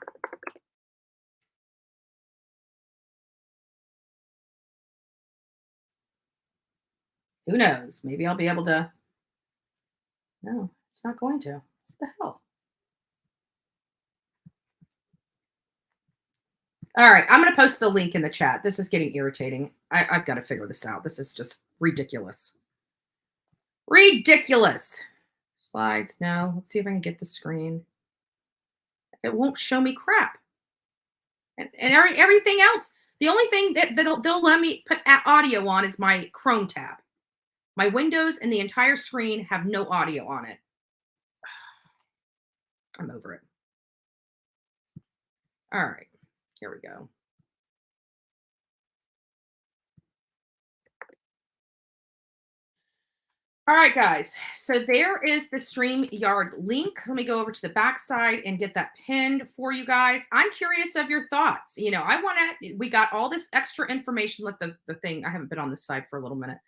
Who knows? Maybe I'll be able to. No, it's not going to. What the hell? All right, I'm going to post the link in the chat. This is getting irritating. I've got to figure this out. This is just ridiculous. Ridiculous. Slides, no. Let's see if I can get the screen. It won't show me crap. And everything else. The only thing that they'll let me put audio on is my Chrome tab. My Windows and the entire screen have no audio on it. I'm over it. All right, here we go. All right, guys. So there is the StreamYard link. Let me go over to the backside and get that pinned for you guys. I'm curious of your thoughts. You know, we got all this extra information. Let the thing, I haven't been on this side for a little minute.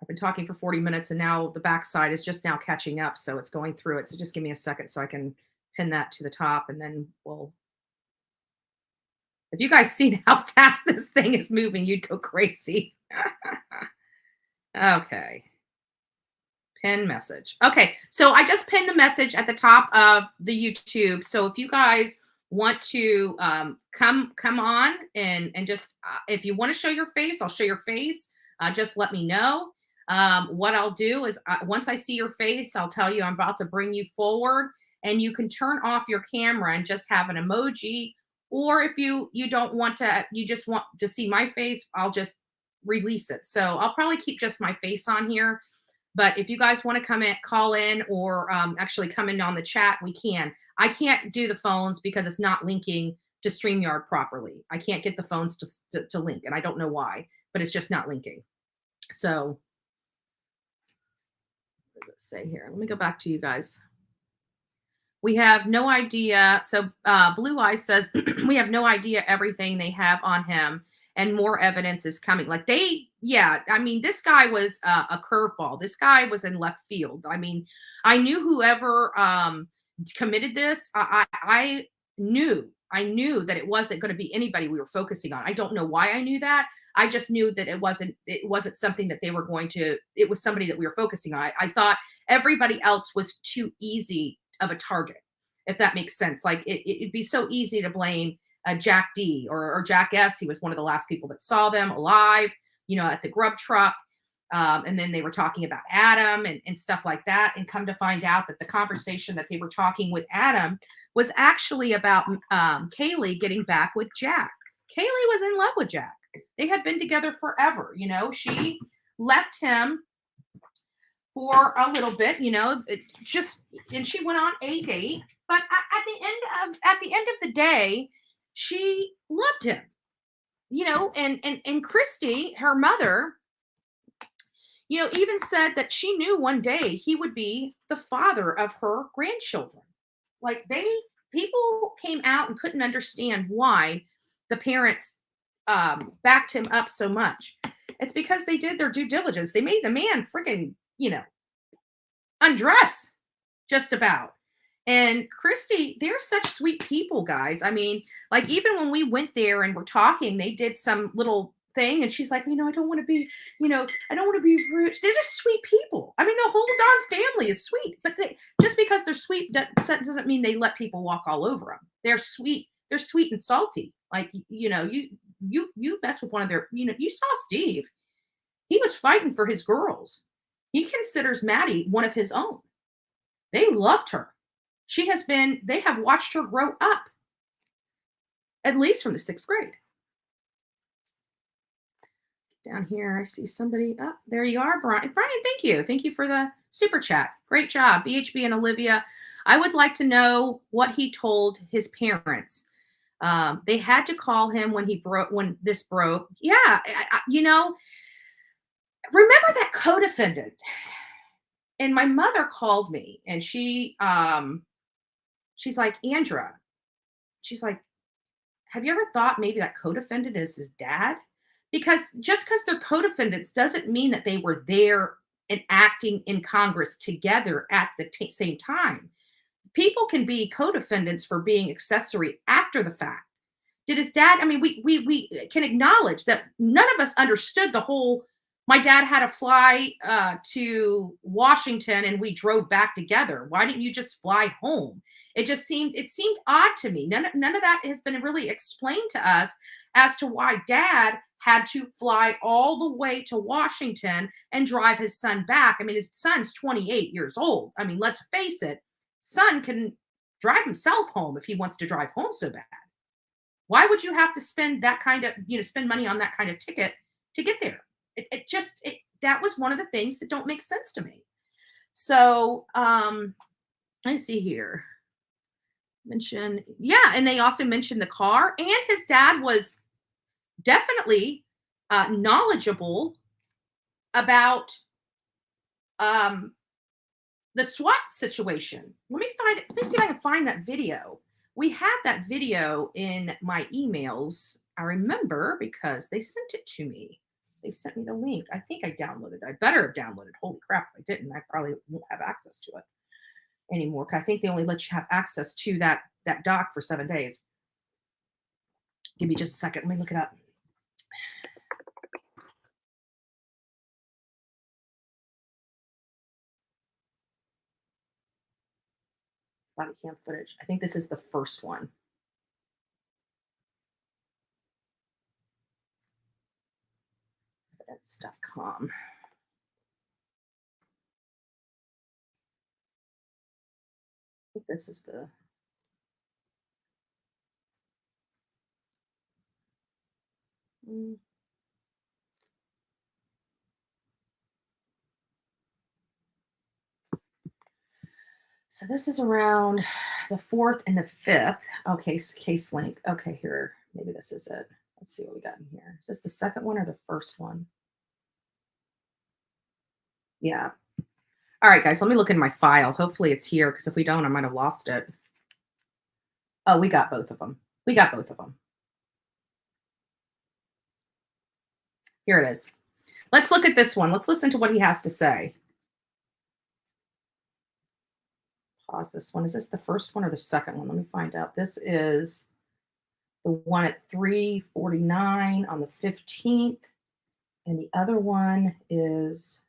I've been talking for 40 minutes and now the backside is just now catching up. So it's going through it. So just give me a second so I can pin that to the top and then we'll. If you guys seen how fast this thing is moving, you'd go crazy. Okay. Pin message. Okay. So I just pinned the message at the top of the YouTube. So if you guys want to come on and just, if you want to show your face, I'll show your face. Just let me know. What I'll do is once I see your face, I'll tell you I'm about to bring you forward and you can turn off your camera and just have an emoji. Or if you don't want to, you just want to see my face, I'll just release it. So I'll probably keep just my face on here. But if you guys want to come in, call in, or actually come in on the chat, we can. I can't do the phones because it's not linking to StreamYard properly. I can't get the phones to link, and I don't know why, but it's just not linking. So let's say here. Let me go back to you guys. We have no idea. So Blue Eyes says, we have no idea everything they have on him and more evidence is coming. Like I mean, this guy was a curveball. This guy was in left field. I mean, I knew whoever committed this, I knew that it wasn't going to be anybody we were focusing on. I don't know why I knew that. I just knew that it wasn't something that they were going to, it was somebody that we were focusing on. I thought everybody else was too easy of a target, if that makes sense. Like it'd be so easy to blame Jack D or Jack S. He was one of the last people that saw them alive, you know, at the grub truck. And then they were talking about Adam and stuff like that. And come to find out that the conversation that they were talking with Adam was actually about Kaylee getting back with Jack. Kaylee was in love with Jack. They had been together forever. You know, she left him for a little bit, you know, and she went on a date, but at the end of the day, she loved him, you know, and Christy, her mother, you know, even said that she knew one day he would be the father of her grandchildren. Like people came out and couldn't understand why the parents backed him up so much. It's because they did their due diligence. They made the man freaking, you know, undress just about. And Christy, they're such sweet people, guys. I mean, like even when we went there and were talking, they did some little thing and she's like, you know, I don't want to be rude. They're just sweet people. I mean, the whole darn family is sweet, but just because they're sweet doesn't mean they let people walk all over them. They're sweet and salty. Like, you know, you mess with one of their, you know, you saw Steve. He was fighting for his girls. He considers Maddie one of his own. They loved her. They have watched her grow up, at least from the 6th grade. Down here, I see somebody. Oh, there you are, Brian. Brian, thank you. Thank you for the super chat. Great job. BHB and Olivia. I would like to know what he told his parents. They had to call him when this broke. Yeah, you know, remember that co-defendant? And my mother called me and she's like, Andra, she's like, have you ever thought maybe that co-defendant is his dad? Because just because they're co-defendants doesn't mean that they were there and acting in Congress together at the same time. People can be co-defendants for being accessory after the fact. Did his dad, I mean, we can acknowledge that none of us understood the whole, my dad had to fly to Washington and we drove back together. Why didn't you just fly home? It seemed odd to me. None of that has been really explained to us as to why dad had to fly all the way to Washington and drive his son back. I mean, his son's 28 years old. I mean, let's face it, son can drive himself home if he wants to drive home so bad. Why would you have to spend that kind of, spend money on that kind of ticket to get there? That was one of the things that don't make sense to me. So, let's see here. And they also mentioned the car, and his dad was definitely knowledgeable about the SWAT situation. Let me see if I can find that video. We had that video in my emails. I remember because they sent it to me. They sent me the link. I think I downloaded it. I better have downloaded. Holy crap, if I didn't, I probably won't have access to it anymore. I think they only let you have access to that doc for 7 days. Give me just a second. Let me look it up. Body cam footage. I think this is the first one. Evidence.com. I think this is the. So this is around the 4th and the 5th. Okay, case link. Okay, here. Maybe this is it. Let's see what we got in here. Is this the second one or the first one? Yeah. All right, guys, let me look in my file. Hopefully it's here, because if we don't, I might have lost it. Oh, we got both of them. Here it is. Let's look at this one. Let's listen to what he has to say. Pause this one. Is this the first one or the second one? Let me find out. This is the one at 3:49 on the 15th. And the other one is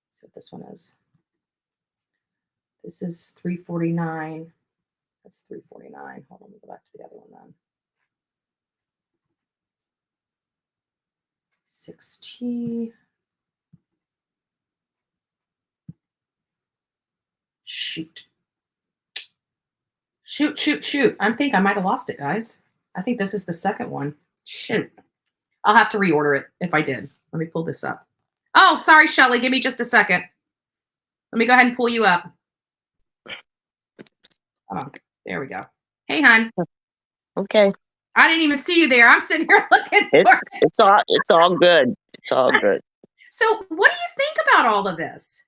see what this one is. This is 3:49. That's 3:49. Hold on, let me go back to the other one then. 6T. Shoot. I think I might have lost it, guys. I think this is the second one. Shoot. I'll have to reorder it if I did. Let me pull this up. Oh, sorry, Shelly. Give me just a second. Let me go ahead and pull you up. Oh, there we go. Hey, hon. Okay. I didn't even see you there. I'm sitting here looking for it. It's all good. It's all good. So what do you think about all of this?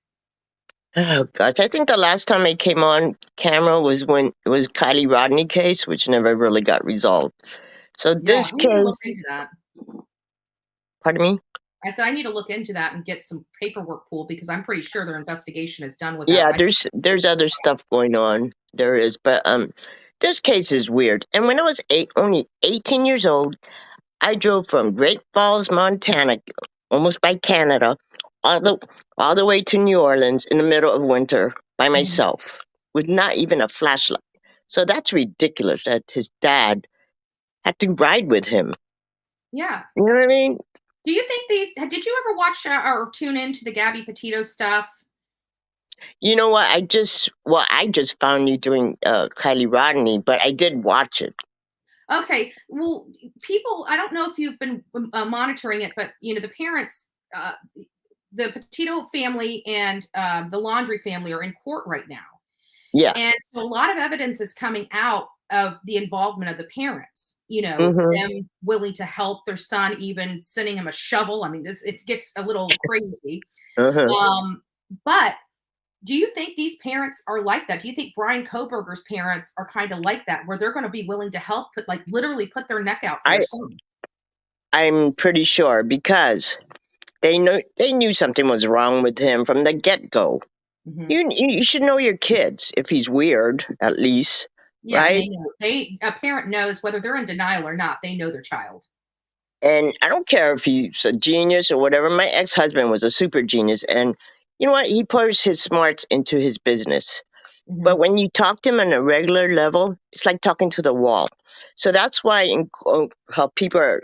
Oh gosh, I think the last time I came on camera was when it was Kylie Rodney case, which never really got resolved. So this I need to look case, into that. pardon me? I said I need to look into that and get some paperwork pulled, because I'm pretty sure their investigation is done with Yeah, that. there's other stuff going on. There is, but this case is weird. And when I was only 18 years old, I drove from Great Falls, Montana, almost by Canada, all the way to New Orleans in the middle of winter by myself, with not even a flashlight. So that's ridiculous that his dad had to ride with him. Yeah. You know what I mean? Do you think did you ever watch or tune into the Gabby Petito stuff? You know what? I just found you doing Kylie Rodney, but I did watch it. Okay. Well, people, I don't know if you've been monitoring it, but the parents, the Petito family and the Laundrie family are in court right now. Yeah. And so a lot of evidence is coming out of the involvement of the parents, them willing to help their son, even sending him a shovel. I mean, it gets a little crazy. But do you think these parents are like that? Do you think Brian Koberger's parents are kind of like that, where they're going to be willing to help, literally put their neck out for their son? I'm pretty sure, because they knew something was wrong with him from the get-go. You should know your kids if he's weird, at least. Yeah, right? A parent knows whether they're in denial or not. They know their child. And I don't care if he's a genius or whatever. My ex-husband was a super genius, and you know what? He pours his smarts into his business. But when you talk to him on a regular level, it's like talking to the wall. So that's why how people are,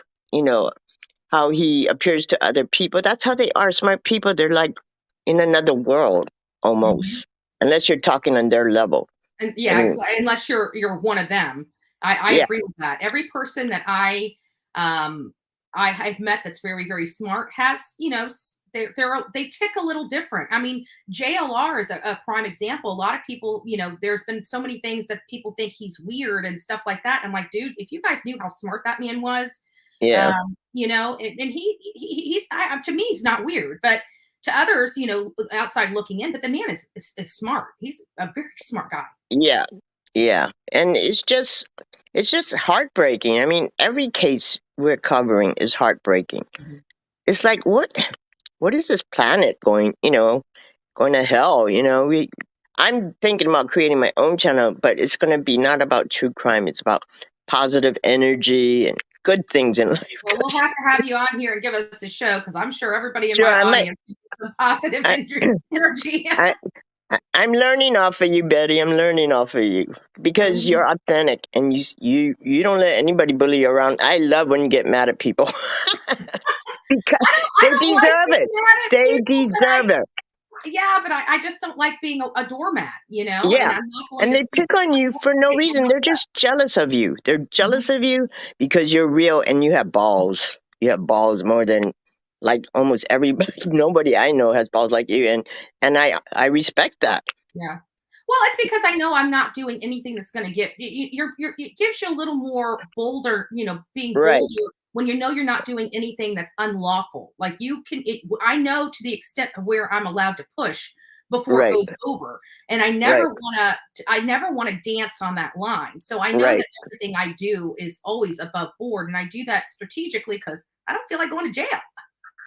how he appears to other people. That's how they are. Smart people, they're like in another world almost, unless you're talking on their level. And unless you're one of them. I Yeah. agree with that. Every person that I've met that's very, very smart has, you know, they tick a little different. I mean, JLR is a prime example. A lot of people, you know, there's been so many things that people think he's weird and stuff like that. I'm like, dude, if you guys knew how smart that man was, Yeah. you know, and he's to me, he's not weird, but to others, you know, outside looking in, but the man is smart. He's a very smart guy. Yeah. Yeah. And it's just heartbreaking. I mean, every case we're covering is heartbreaking. Mhm. It's like, what is this planet going, going to hell? I'm thinking about creating my own channel, but it's going to be not about true crime. It's about positive energy and good things in life. Well, we'll have to have you on here and give us a show because I'm sure everybody in Sure, my I might. audience needs some positive I, energy. I'm learning off of you, Betty. I'm learning off of you because you're authentic and you don't let anybody bully you around. I love when you get mad at people because I they don't like deserve being it. mad at They people, deserve it. yeah, but I just don't like being a doormat, you know, and Yeah. I'm not going And to they sit pick on you for no people reason. know They're that. just jealous of you. They're Mhm. jealous of you because you're real and you have balls. You have balls more than like almost everybody. Nobody I know has balls like you, and I respect that. Yeah. Well, it's because I know I'm not doing anything that's going to get it gives you a little more bolder, you know, being Right. bolder when you know you're not doing anything that's unlawful. Like I know to the extent of where I'm allowed to push before it Right. goes over. And I Right. never want to dance on that line. So I know Right. that everything I do is always above board. And I do that strategically because I don't feel like going to jail.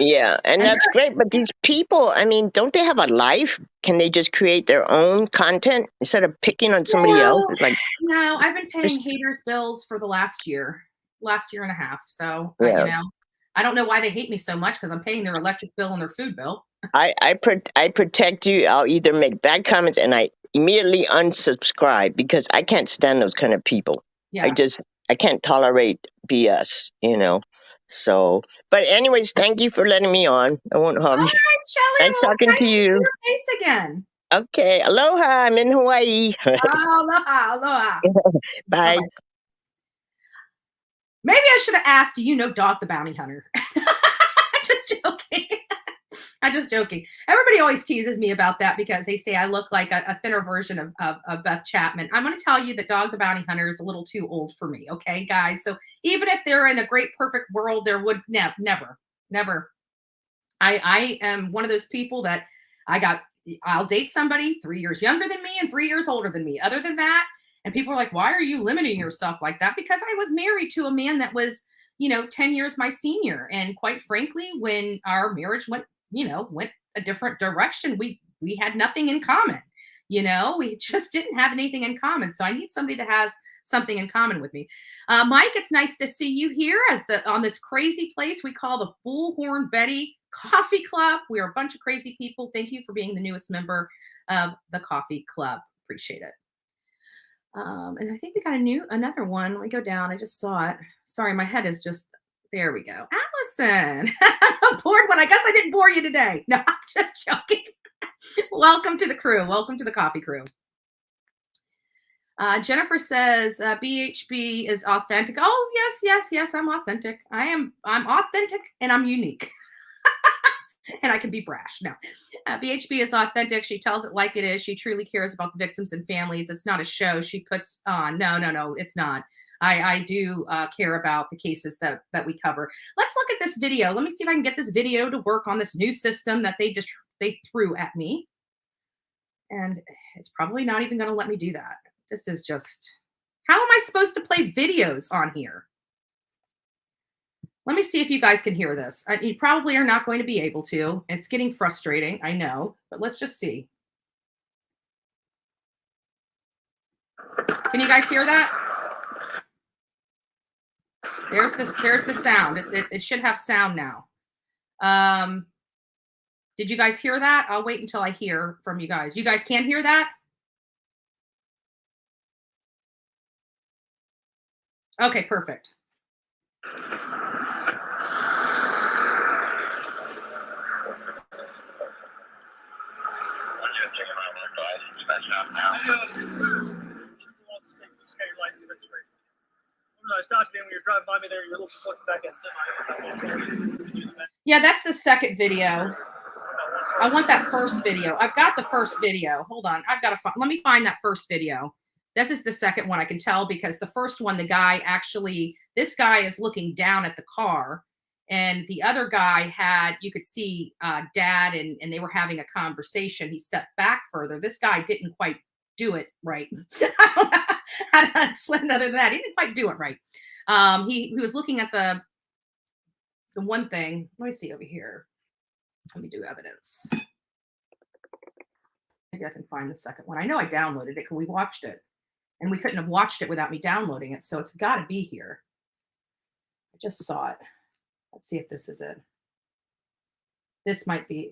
Yeah, and And that's great. But these people, I mean, don't they have a life? Can they just create their own content instead of picking on somebody else? It's like, No, I've been paying it's- haters bills for the last year and a half. So, you yeah. know, I don't know why they hate me so much because I'm paying their electric bill and their food bill. I protect you. I'll either make bad comments and I immediately unsubscribe because I can't stand those kind of people. Yeah. I can't tolerate BS, So, but anyways, thank you for letting me on. I won't All hug you. right, Shelly. Nice Well, it's talking to nice to see you. your face again. Okay, aloha. I'm in Hawaii. Oh, aloha, aloha. Bye. Bye-bye. Maybe I should have asked, do you know Dog the Bounty Hunter? Just joking. I'm just joking. Everybody always teases me about that because they say I look like a thinner version of Beth Chapman. I'm going to tell you that Dog the Bounty Hunter is a little too old for me. Okay, guys. So even if they're in a great, perfect world, there would never. I am one of those people that I'll date somebody 3 years younger than me and 3 years older than me. Other than that, and people are like, why are you limiting yourself like that? Because I was married to a man that was, 10 years my senior. And quite frankly, when our marriage went a different direction, we had nothing in common. We just didn't have anything in common. So I need somebody that has something in common with me. Mike, it's nice to see you here on this crazy place we call the Bullhorn Betty Coffee Club. We are a bunch of crazy people. Thank you for being the newest member of the Coffee Club. Appreciate it. And I think we got another one. Let me go down. I just saw it. Sorry, my head is just, there we go. Allison, a bored one. I guess I didn't bore you today. No, I'm just joking. Welcome to the crew. Welcome to the coffee crew. Jennifer says BHB is authentic. Oh, yes. I'm authentic. I'm authentic and I'm unique. And I can be brash. No, BHB is authentic. She tells it like it is. She truly cares about the victims and families. It's not a show she puts on. No, it's not. I do care about the cases that we cover. Let's look at this video. Let me see if I can get this video to work on this new system that they threw at me. And it's probably not even going to let me do that. This is just, how am I supposed to play videos on here? Let me see if you guys can hear this. You probably are not going to be able to. It's getting frustrating, I know, but let's just see. Can you guys hear that? There's the sound. It should have sound now. Did you guys hear that? I'll wait until I hear from you guys. You guys can't hear that? Okay, perfect. was talking to me when you were driving by me there. You're a little close to back that semi. Yeah, that's the second video. I want that first video. I've got the first video. Hold on. I've got to let me find that first video. This is the second one I can tell because the first one, the guy actually, this guy is looking down at the car. And the other guy had, you could see Dad and they were having a conversation. He stepped back further. This guy didn't quite do it right. I don't know how to explain other than that. He didn't quite do it right. He was looking at the one thing. Let me see over here. Let me do evidence. Maybe I can find the second one. I know I downloaded it because we watched it. And we couldn't have watched it without me downloading it. So it's got to be here. I just saw it. Let's see if this is it. This might be,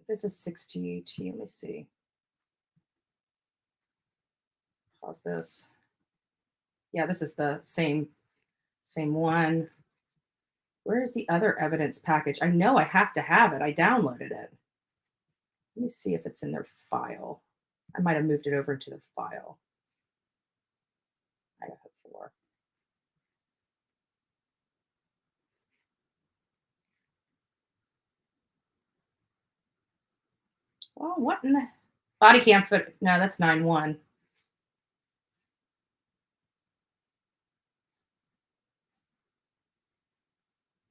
this is 60T. Let me see. Pause this. Yeah, this is the same one. Where is the other evidence package? I know I have to have it. I downloaded it. Let me see if it's in their file. I might have moved it over to the file. Idaho 4. Well, what in the body cam foot? No, that's 9-1.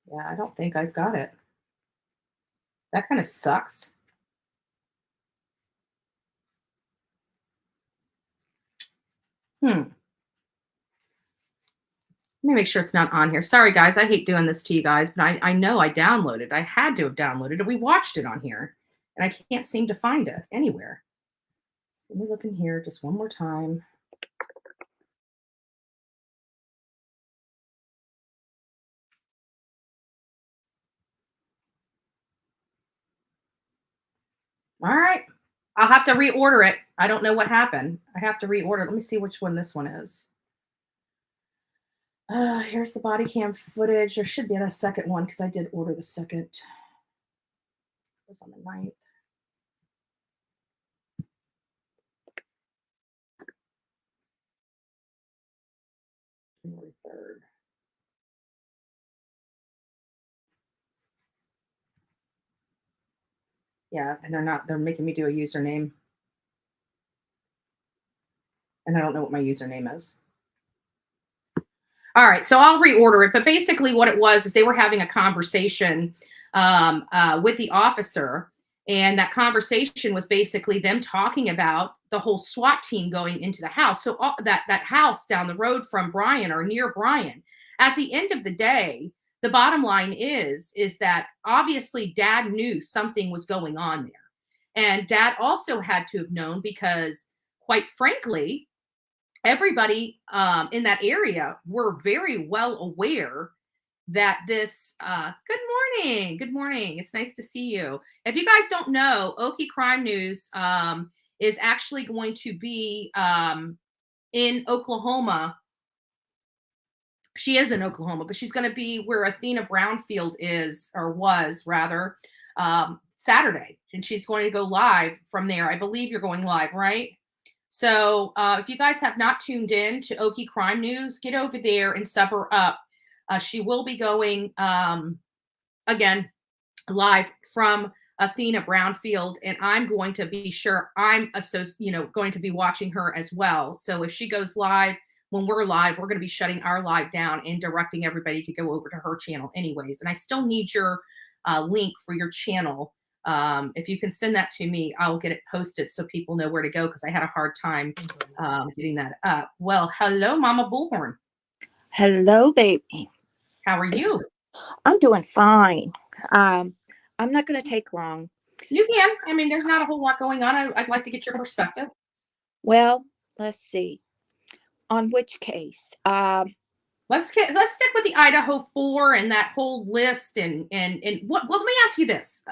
Yeah, I don't think I've got it. That kind of sucks. Let me make sure it's not on here. Sorry, guys. I hate doing this to you guys, but I know I downloaded. I had to have downloaded it. We watched it on here, and I can't seem to find it anywhere. So let me look in here just one more time. All right. I'll have to reorder it. I don't know what happened. I have to reorder. Let me see which one this one is. Here's the body cam footage. There should be a second one because I did order the second. It was on the 9th. January 3rd. Yeah, and they're making me do a username. And I don't know what my username is. All right, so I'll reorder it. But basically what it was is they were having a conversation with the officer. And that conversation was basically them talking about the whole SWAT team going into the house. So that house down the road from Brian or near Brian. At the end of the day, the bottom line is that obviously Dad knew something was going on there. And Dad also had to have known because, quite frankly, everybody in that area were very well aware that this, good morning. It's nice to see you. If you guys don't know, Okie Crime News is actually going to be in Oklahoma. She is in Oklahoma, but she's going to be where Athena Brownfield is, or was rather, Saturday. And she's going to go live from there. I believe you're going live, right? So if you guys have not tuned in to Okie Crime News, get over there and sub her up. She will be going, again, live from Athena Brownfield, and I'm going to be sure I'm going to be watching her as well. So if she goes live, when we're live, we're going to be shutting our live down and directing everybody to go over to her channel anyways. And I still need your link for your channel. If you can send that to me, I'll get it posted so people know where to go because I had a hard time getting that up. Well, hello, Mama Bullhorn. Hello, baby. How are you? I'm doing fine. I'm not going to take long. You can. I mean, there's not a whole lot going on. I'd like to get your perspective. Well, let's see. On which case? Let's stick with the Idaho 4 and that whole list. And what? Well, let me ask you this: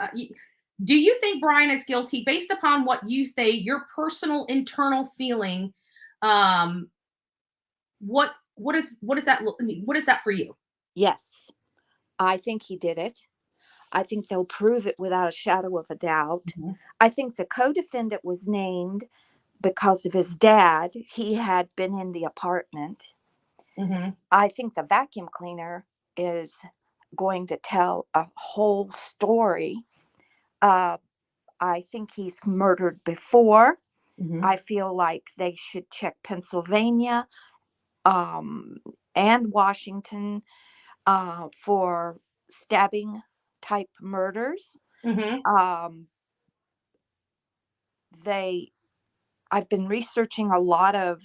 do you think Brian is guilty based upon what you say, your personal internal feeling? What is that for you? Yes, I think he did it. I think they'll prove it without a shadow of a doubt. Mm-hmm. I think the co-defendant was named because of his dad. He had been in the apartment. I think the vacuum cleaner is going to tell a whole story. I think he's murdered before. I feel like they should check Pennsylvania and Washington for stabbing type murders. I've been researching a lot of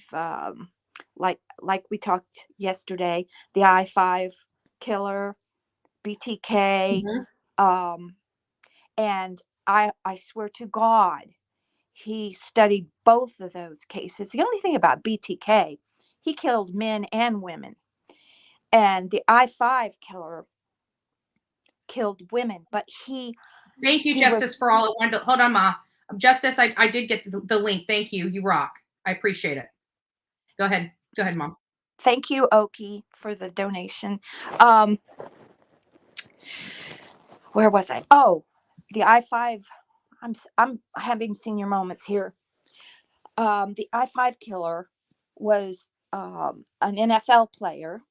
like we talked yesterday, the I-5 killer, BTK, and I swear to God, he studied both of those cases. The only thing about BTK, he killed men and women, and the I-5 killer killed women, but Thank you, Justice, for all. Hold on, Ma. Justice, I did get the link. Thank you. You rock. I appreciate it. Go ahead, Mom. Thank you, Oki, for the donation. Where was I? Oh, the I-5. I'm having senior moments here. The I-5 killer was an NFL player,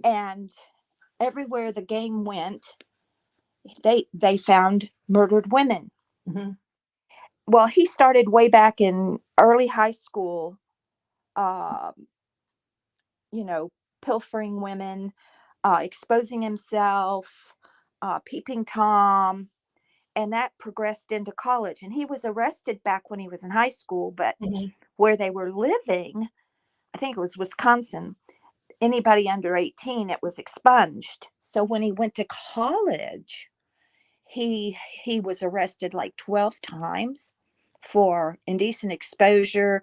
and everywhere the gang went, they found murdered women. Well, he started way back in early high school, pilfering women, exposing himself, peeping Tom, and that progressed into college. And he was arrested back when he was in high school, but where they were living, I think it was Wisconsin, anybody under 18, it was expunged. So when he went to college, he was arrested like 12 times for indecent exposure,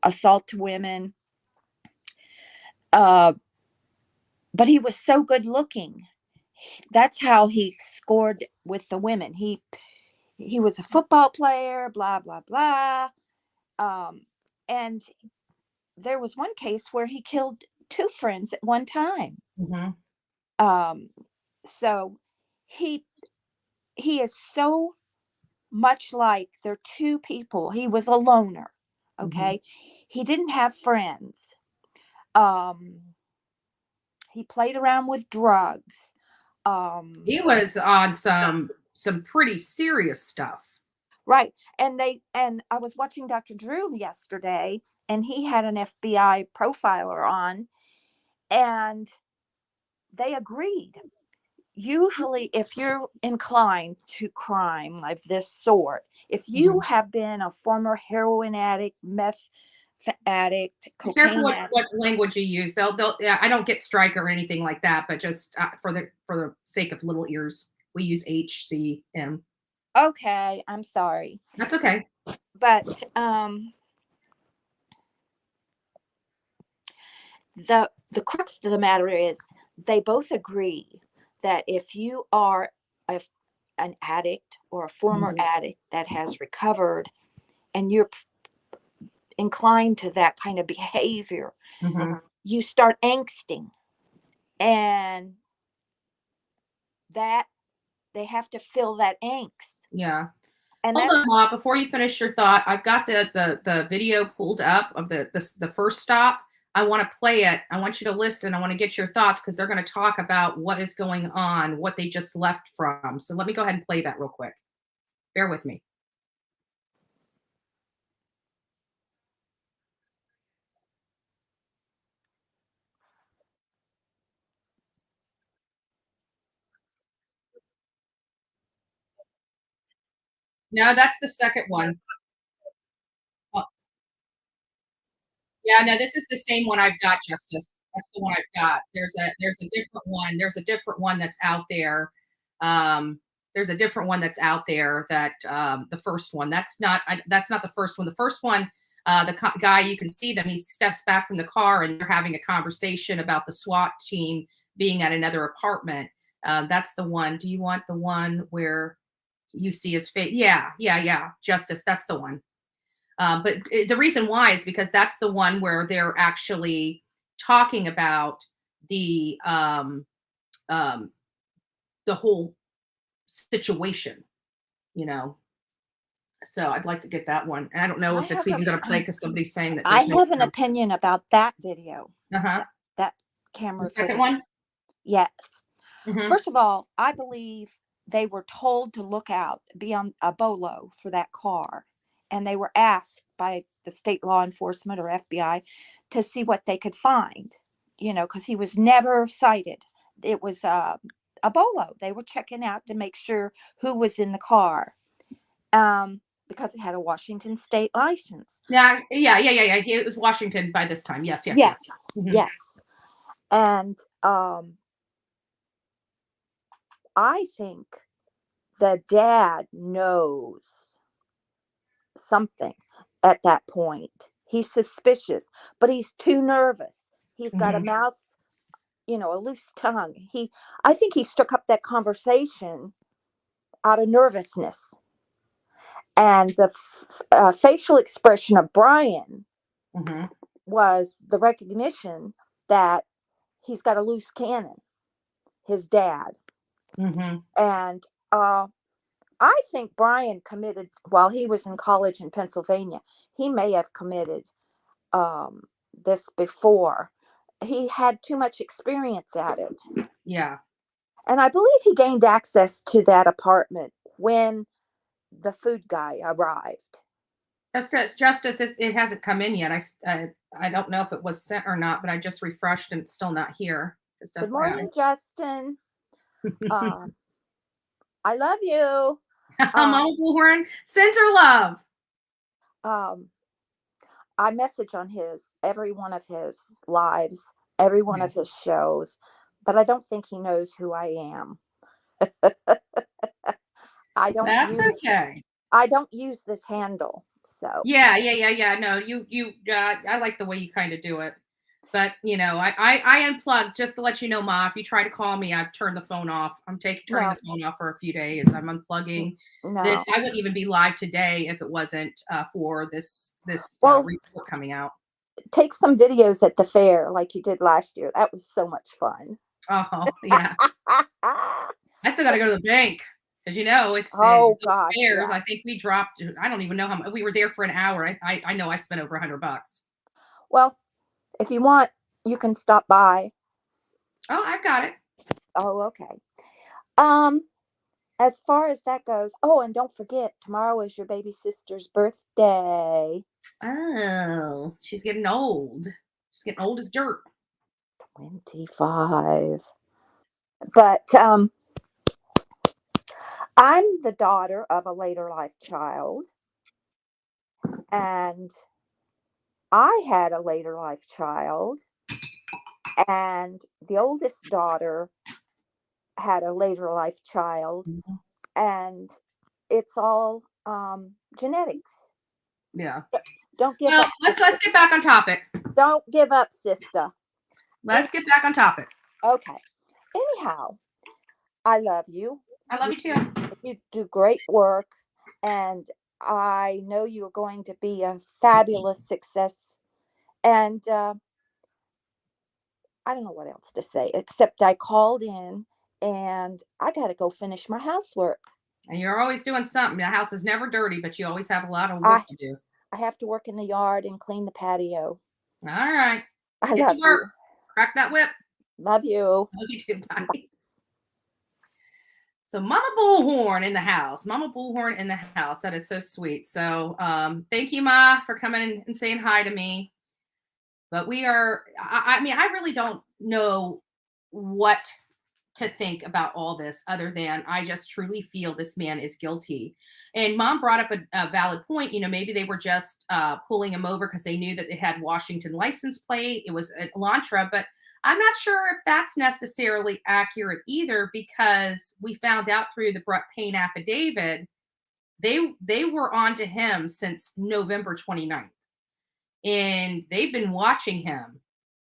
assault to women. But he was so good looking. That's how he scored with the women. He was a football player, blah, blah, blah. And there was one case where he killed 2 friends at one time. So he is so much like they're 2 people. He was a loner. Okay. He didn't have friends. He played around with drugs. He was on some pretty serious stuff. Right. And I was watching Dr. Drew yesterday, and he had an FBI profiler on, and they agreed. Usually, if you're inclined to crime of this sort, if you have been a former heroin addict, meth addict, cocaine careful addict, what language you use. They'll. I don't get strike or anything like that, but just for the sake of little ears, we use HCM. Okay, I'm sorry. That's okay. But the crux of the matter is they both agree that if you are an addict or a former addict that has recovered and you're inclined to that kind of behavior, you start angsting, and that they have to fill that angst. Yeah. And hold on, Ma, before you finish your thought, I've got the video pulled up of the first stop. I want to play it. I want you to listen. I want to get your thoughts because they're going to talk about what is going on, what they just left from. So let me go ahead and play that real quick. Bear with me. No, that's the second one. Oh. Yeah, no, this is the same one I've got, Justice. That's the one I've got. There's a different one. There's a different one that's out there. There's a different one that's out there that the first one. That's not the first one. The first one, the guy, you can see them. He steps back from the car and they're having a conversation about the SWAT team being at another apartment. That's the one. Do you want the one where you see his face? Yeah. Justice, that's the one. But the reason why is because that's the one where they're actually talking about the whole situation, So I'd like to get that one. And I don't know if it's even going to play because somebody's saying that I there's no have an sound. opinion about that video. Uh-huh. That The camera. second one? Yes. Mhm. First of all, I believe they were told to look out, be on a bolo for that car. And they were asked by the state law enforcement or FBI to see what they could find, because he was never cited. It was a bolo. They were checking out to make sure who was in the car, because it had a Washington state license. Yeah. It was Washington by this time. Yes. Mhm. Yes. And I think the dad knows something at that point. He's suspicious, but he's too nervous. He's got a Mhm. mouth, a loose tongue. I think he struck up that conversation out of nervousness. And the facial expression of Brian Mhm. was the recognition that he's got a loose cannon, his dad. Mhm. And I think Brian committed, while he was in college in Pennsylvania, he may have committed this before. He had too much experience at it. Yeah. And I believe he gained access to that apartment when the food guy arrived. Justice, it hasn't come in yet. I don't know if it was sent or not, but I just refreshed and it's still not here. Just Good FYI. morning, Justin. I love you. Mama Bullhorn sends her love. I message on every one of his lives, every one of his shows, but I don't think he knows who I am. That's okay. I don't use this handle. So Yeah. No, you. I like the way you kind of do it, but I unplugged just to let you know, Ma. If you try to call me, I've turned the phone off. I'm turning the phone off for a few days. I'm unplugging this. I wouldn't even be live today if it wasn't for this report coming out. Take some videos at the fair like you did last year. That was so much fun. Oh yeah. I still got to go to the bank. Because it's gosh, fairs. yeah. I think we dropped. I don't even know how much. We were there for an hour. I know I spent over $100. Well, if you want, you can stop by. Oh, I've got it. Oh, okay. As far as that goes, and don't forget, tomorrow is your baby sister's birthday. Oh, she's getting old. She's getting old as dirt. 25. But I'm the daughter of a later life child, and I had a later life child, and the oldest daughter had a later life child, and it's all genetics. Yeah. Don't give up. Let's get back on topic. Don't give up, sister. Let's get back on topic. Okay. Anyhow, I love you. I love you too. You do great work, and I know you're going to be a fabulous success. And I don't know what else to say, except I called in and I got to go finish my housework. And you're always doing something. The house is never dirty, but you always have a lot of work to do. I have to work in the yard and clean the patio. All right. I love you. Crack that whip. Love you. Love you too. Bye. So Mama Bullhorn in the house. Mama Bullhorn in the house. That is so sweet. So thank you, Ma, for coming and saying hi to me. But I really don't know what to think about all this other than I just truly feel this man is guilty. And Mom brought up a valid point. Maybe they were just pulling him over because they knew that it had Washington license plate. It was an Elantra, but I'm not sure if that's necessarily accurate either, because we found out through the Brett Payne affidavit, they were on to him since November 29th. And they've been watching him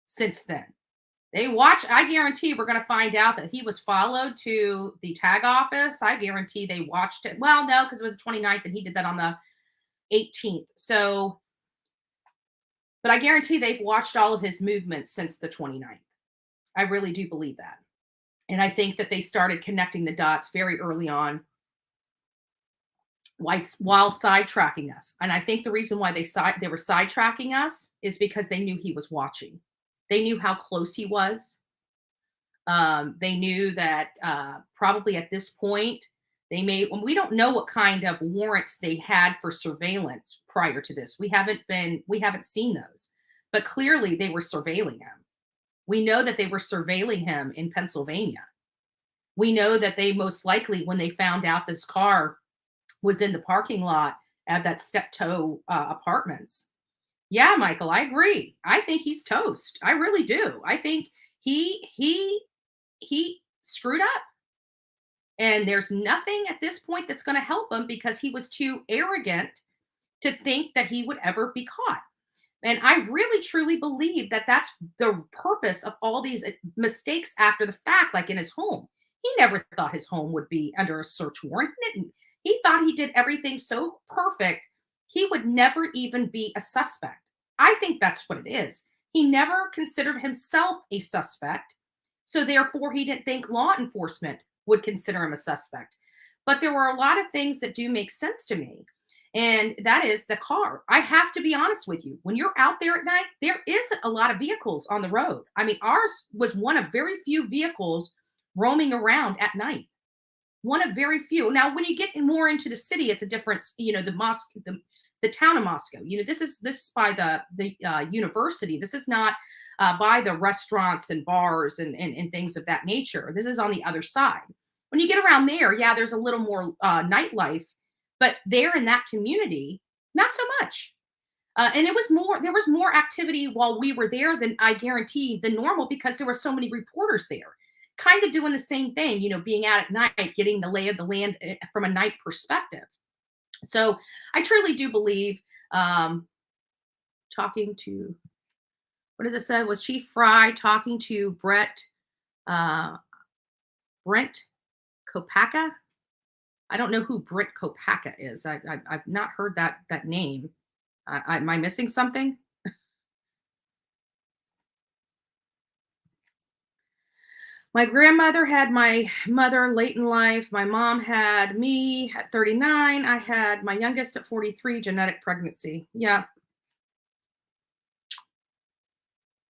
since then. I guarantee we're going to find out that he was followed to the tag office. I guarantee they watched it. Well, no, because it was the 29th and he did that on the 18th. So, but I guarantee they've watched all of his movements since the 29th. I really do believe that. And I think that they started connecting the dots very early on. while sidetracking us. And I think the reason why they were sidetracking us is because they knew he was watching. They knew how close he was. They knew that probably at this point we don't know what kind of warrants they had for surveillance prior to this. We haven't seen those, but clearly they were surveilling him. We know that they were surveilling him in Pennsylvania. We know that they most likely, when they found out this car was in the parking lot at that Steptoe Apartments. Yeah, Michael, I agree. I think he's toast. I really do. I think he screwed up. And there's nothing at this point that's going to help him because he was too arrogant to think that he would ever be caught. And I really, truly believe that that's the purpose of all these mistakes after the fact, like in his home. He never thought his home would be under a search warrant. He thought he did everything so perfect, he would never even be a suspect. I think that's what it is. He never considered himself a suspect. So therefore, he didn't think law enforcement would consider him a suspect. But there were a lot of things that do make sense to me. And that is the car. I have to be honest with you. When you're out there at night, there isn't a lot of vehicles on the road. I mean, ours was one of very few vehicles roaming around at night. One of very few. Now, when you get more into the city, it's a different, the town of Mascow. This is by the university. This is not by the restaurants and bars and things of that nature. This is on the other side. When you get around there, yeah, there's a little more nightlife, but there in that community, not so much. And there was more activity while we were there than I guarantee than normal because there were so many reporters there, kind of doing the same thing, being out at night, getting the lay of the land from a night perspective. So I truly do believe talking to, what does it say? Was Chief Fry talking to Brent Kopacka? I don't know who Brent Kopacka is. I've not heard that name. Am I missing something? My grandmother had my mother late in life. My mom had me at 39. I had my youngest at 43, genetic pregnancy. Yeah.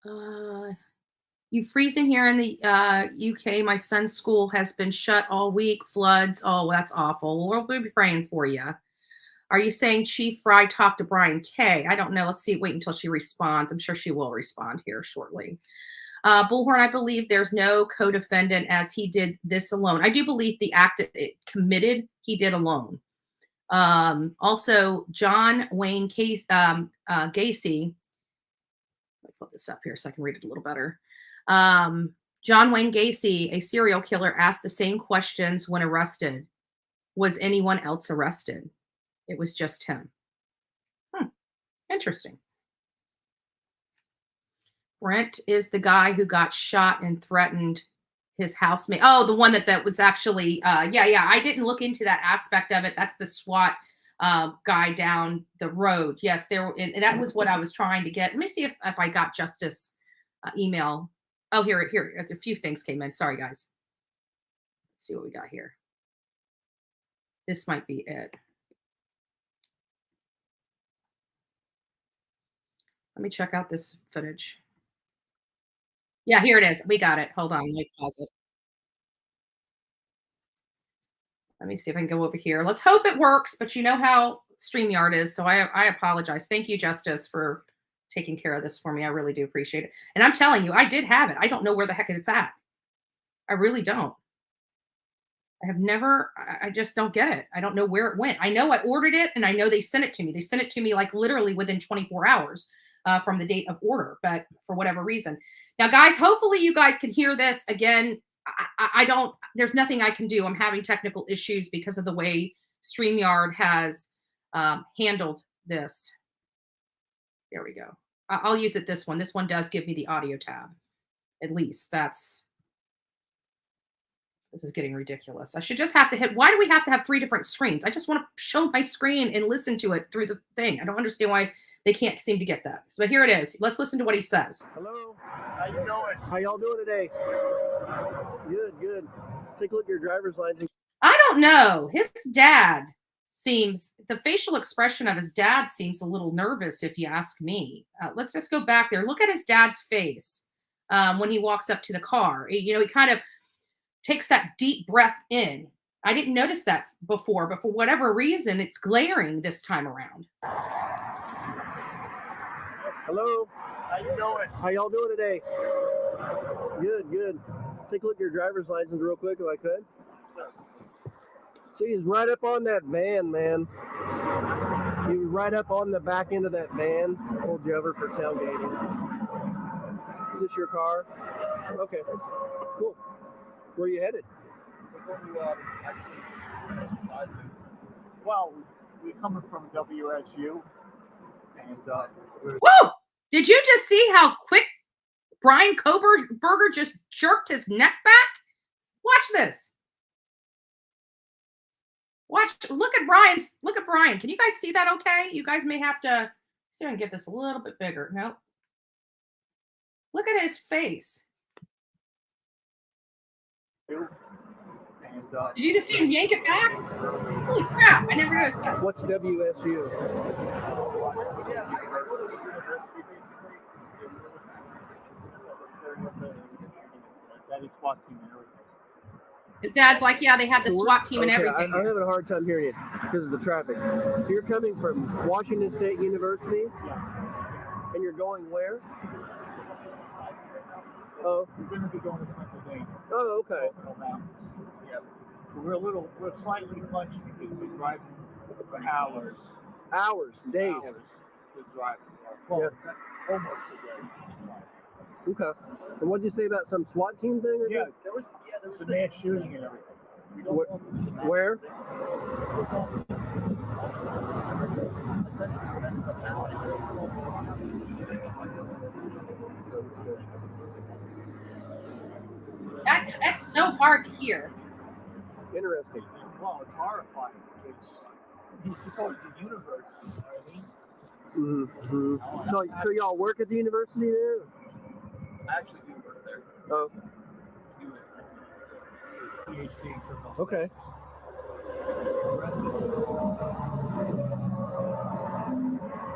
You freezing here in the UK. My son's school has been shut all week. Floods. Oh, that's awful. We'll be praying for you. Are you saying Chief Fry talked to Brian K? I don't know. Let's see. Wait until she responds. I'm sure she will respond here shortly. Bullhorn, I believe there's no co-defendant as he did this alone. I do believe the act it committed, he did alone. Also, John Wayne Gacy. Let me put this up here so I can read it a little better. John Wayne Gacy, a serial killer, asked the same questions when arrested. Was anyone else arrested? It was just him. Interesting. Brent is the guy who got shot and threatened his housemate. Oh, the one that was actually, yeah. I didn't look into that aspect of it. That's the SWAT guy down the road. Yes, and that was what I was trying to get. Let me see if I got Justice email. Oh, here, a few things came in. Sorry, guys. Let's see what we got here. This might be it. Let me check out this footage. Yeah, here it is. We got it. Hold on. Let me pause it. Let me see if I can go over here. Let's hope it works, but you know how StreamYard is, so I apologize. Thank you, Justice, for taking care of this for me. I really do appreciate it. And I'm telling you, I did have it. I don't know where the heck it's at. I really don't. I just don't get it. I don't know where it went. I know I ordered it, and I know they sent it to me. They sent it to me like literally within 24 hours. From the date of order, but for whatever reason. Now, guys, hopefully you guys can hear this. Again, there's nothing I can do. I'm having technical issues because of the way StreamYard has handled this. There we go. I'll use it this one. This one does give me the audio tab. At least this is getting ridiculous. I should just have to hit, why do we have to have 3 different screens? I just want to show my screen and listen to it through the thing. I don't understand why they can't seem to get that. So here it is. Let's listen to what he says. Hello. How you doing? How y'all doing today? Good. Take a look at your driver's license. I don't know. His dad the facial expression of his dad seems a little nervous, if you ask me. Let's just go back there. Look at his dad's face when he walks up to the car. He kind of takes that deep breath in. I didn't notice that before, but for whatever reason, it's glaring this time around. Hello. How you doing? How y'all doing today? Good, good. Take a look at your driver's license real quick if I could. See, he's right up on that van, man. He was right up on the back end of that van. Pulled you over for tailgating. Is this your car? Okay, cool. Where are you headed? Well, we're coming from WSU, and Whoa! Did you just see how quick Brian Koberger just jerked his neck back? Watch this. Look at Brian. Can you guys see that okay? You guys may have to see if I can get this a little bit bigger. No. Look at his face. and Did you just see him yank it back? Holy crap, I never noticed that. What's WSU? yeah, I go to the university basically. That is SWAT team and everything. His dad's like, yeah, they had the SWAT team and Okay, everything. I'm having a hard time hearing you because of the traffic. So you're coming from Washington State University, and you're going where? Oh, We're going to be going to Pennsylvania. oh, okay. Yeah. So we're slightly punchy because we're driving for hours. Hours, days. Hours we're driving. Well, almost a day. Okay. And what did you say about some SWAT team thing? Or Yeah, there was a mass shooting and everything. We don't know if it's a mass Where? This was on That's so hard to hear. Interesting. Well, it's horrifying because he's supposed to be university, you know what I mean? Mm-hmm. So y'all work at the university there? I actually do work there. Oh, BHB Supported. okay.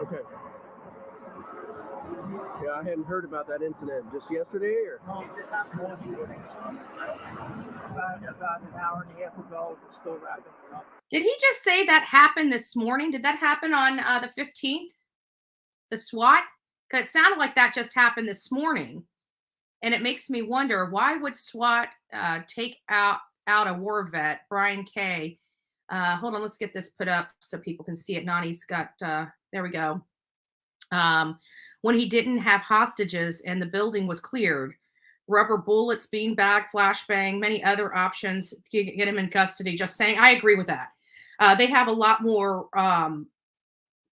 Okay. Yeah, I hadn't heard about that incident. Just yesterday, or? This happened this morning. About an hour and a half ago. It's still wrapping it up. Did he just say that happened this morning? Did that happen on the 15th? The SWAT? Because it sounded like that just happened this morning. And it makes me wonder, why would SWAT take out a war vet, Brian K? Hold on, let's get this put up so people can see it. Nani's got, there we go. When he didn't have hostages and the building was cleared, rubber bullets, beanbag, flashbang, many other options to get him in custody. Just saying, I agree with that. They have a lot more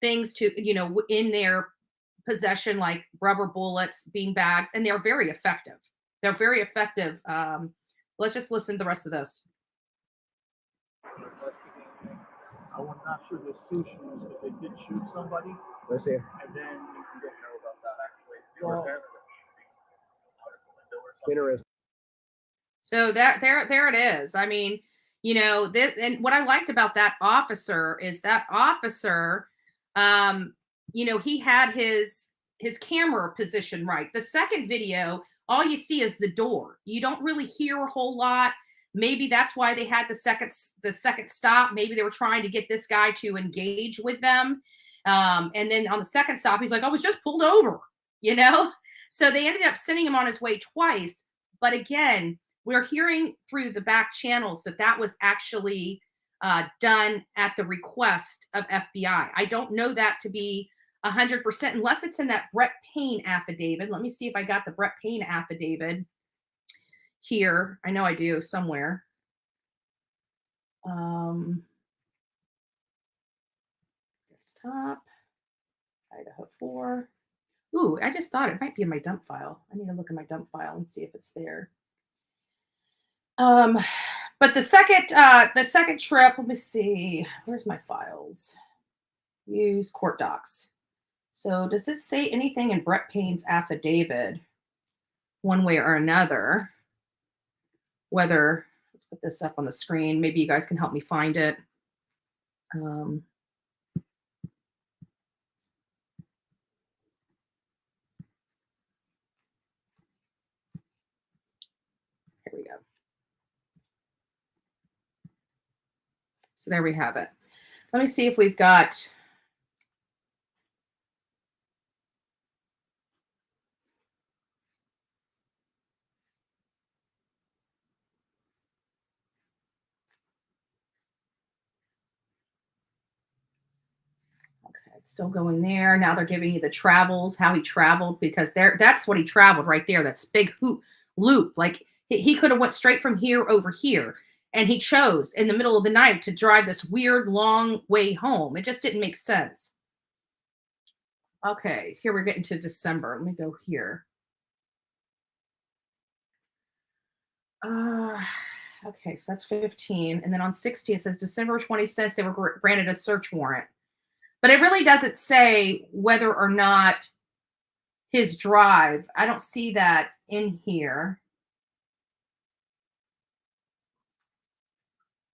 things to, in their possession, like rubber bullets, beanbags, and they're very effective. They're very effective. Let's just listen to the rest of this. I'm not sure there's two shooters because they did shoot somebody. Let's see. And then you don't know about that actually. They were there out of the window or something. Interesting. So there it is. I mean, this, and what I liked about that officer is that officer, he had his camera position right. The second video, all you see is the door. You don't really hear a whole lot. Maybe that's why they had the second stop. Maybe they were trying to get this guy to engage with them. And then on the second stop, he's like, I was just pulled over, So they ended up sending him on his way twice. But again, we're hearing through the back channels that was actually done at the request of FBI. I don't know that to be 100% unless it's in that Brett Payne affidavit. Let me see if I got the Brett Payne affidavit here. I know I do somewhere. Desktop, Idaho 4. Ooh, I just thought it might be in my dump file. I need to look in my dump file and see if it's there. But the second trip, let me see. Where's my files? Use court docs. So does it say anything in Brett Payne's affidavit, one way or another? Whether, let's put this up on the screen. Maybe you guys can help me find it. Um, here we go. So there we have it. Let me see if we've got. Okay, it's still going there. Now they're giving you the travels, how he traveled, because that's what he traveled right there. That's big loop. Like he could have went straight from here over here. And he chose in the middle of the night to drive this weird long way home. It just didn't make sense. Okay, here we're getting to December. Let me go here. Okay, so that's 15. And then on 16, it says December 26th, they were granted a search warrant. But it really doesn't say whether or not his drive. I don't see that in here.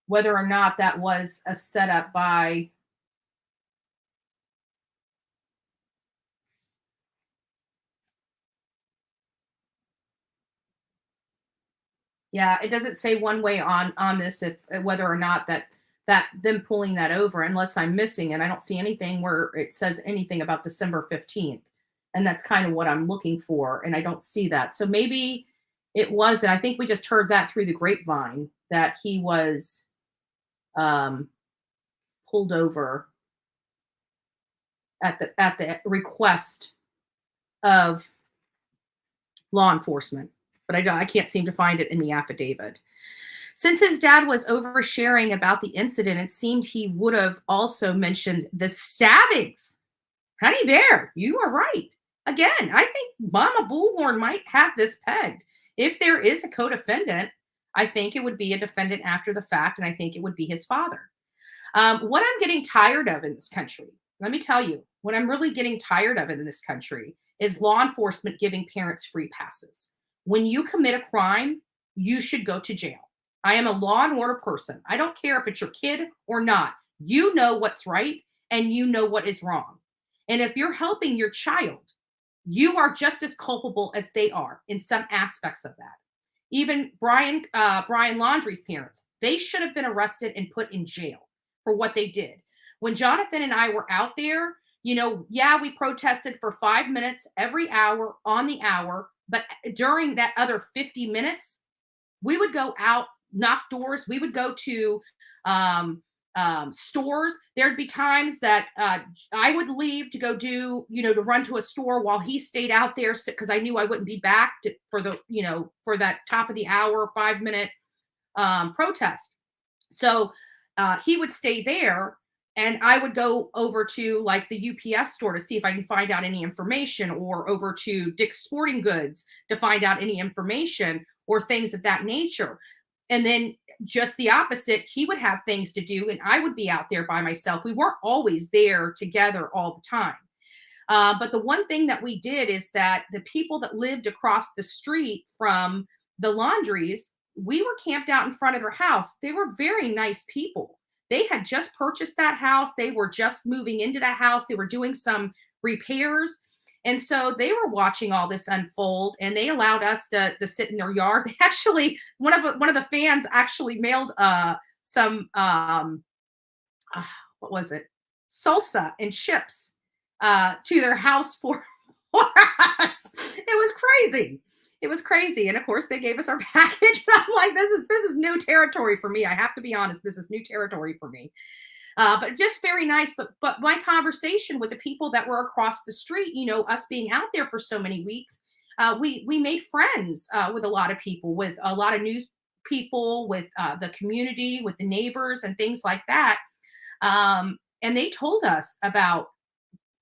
Whether or not that was a setup by yeah, it doesn't say one way on this if whether or not that them pulling that over, unless I'm missing, and I don't see anything where it says anything about December 15th. And that's kind of what I'm looking for, and I don't see that. So maybe it was, and I think we just heard that through the grapevine that he was pulled over at the request of law enforcement. But I can't seem to find it in the affidavit. Since his dad was oversharing about the incident, it seemed he would have also mentioned the stabbings. Honey Bear, you are right. Again, I think Mama Bullhorn might have this pegged. If there is a co-defendant, I think it would be a defendant after the fact, and I think it would be his father. What I'm getting tired of in this country, let me tell you, what I'm really getting tired of in this country is law enforcement giving parents free passes. When you commit a crime, you should go to jail. I am a law and order person. I don't care if it's your kid or not. You know what's right and you know what is wrong. And if you're helping your child, you are just as culpable as they are in some aspects of that. Even Brian Laundrie's parents, they should have been arrested and put in jail for what they did. When Jonathan and I were out there, we protested for 5 minutes every hour on the hour. But during that other 50 minutes, we would go out, knock doors. We would go to stores. There'd be times that I would leave to go to run to a store while he stayed out there because I knew I wouldn't be back for that top of the hour, 5 minute protest. So he would stay there. And I would go over to like the UPS store to see if I can find out any information, or over to Dick's Sporting Goods to find out any information or things of that nature. And then just the opposite, he would have things to do and I would be out there by myself. We weren't always there together all the time. But the one thing that we did is that the people that lived across the street from the Laundries, we were camped out in front of their house. They were very nice people. They had just purchased that house. They were just moving into that house. They were doing some repairs. And so they were watching all this unfold, and they allowed us to sit in their yard. They actually, one of the fans actually mailed some, what was it? Salsa and chips to their house for us. It was crazy. It was crazy. And of course they gave us our package. And I'm like, this is new territory for me. I have to be honest. This is new territory for me. But just very nice. But my conversation with the people that were across the street, us being out there for so many weeks, we made friends with a lot of people, with a lot of news people, with the community, with the neighbors and things like that. And they told us about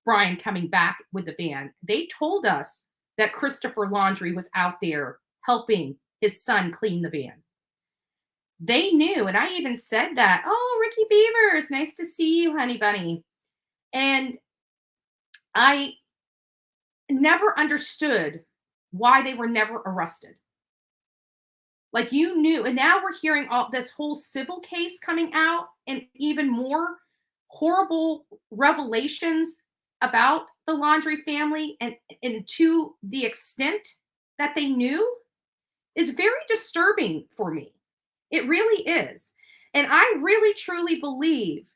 Brian coming back with the van. They told us that Christopher Laundrie was out there helping his son clean the van. They knew, and I even said that, "Oh, Ricky Beavers, nice to see you, honey bunny." And I never understood why they were never arrested. Like, you knew, and now we're hearing all this whole civil case coming out, and even more horrible revelations about the Laundrie family and to the extent that they knew is very disturbing for me. It really is. And I really truly believe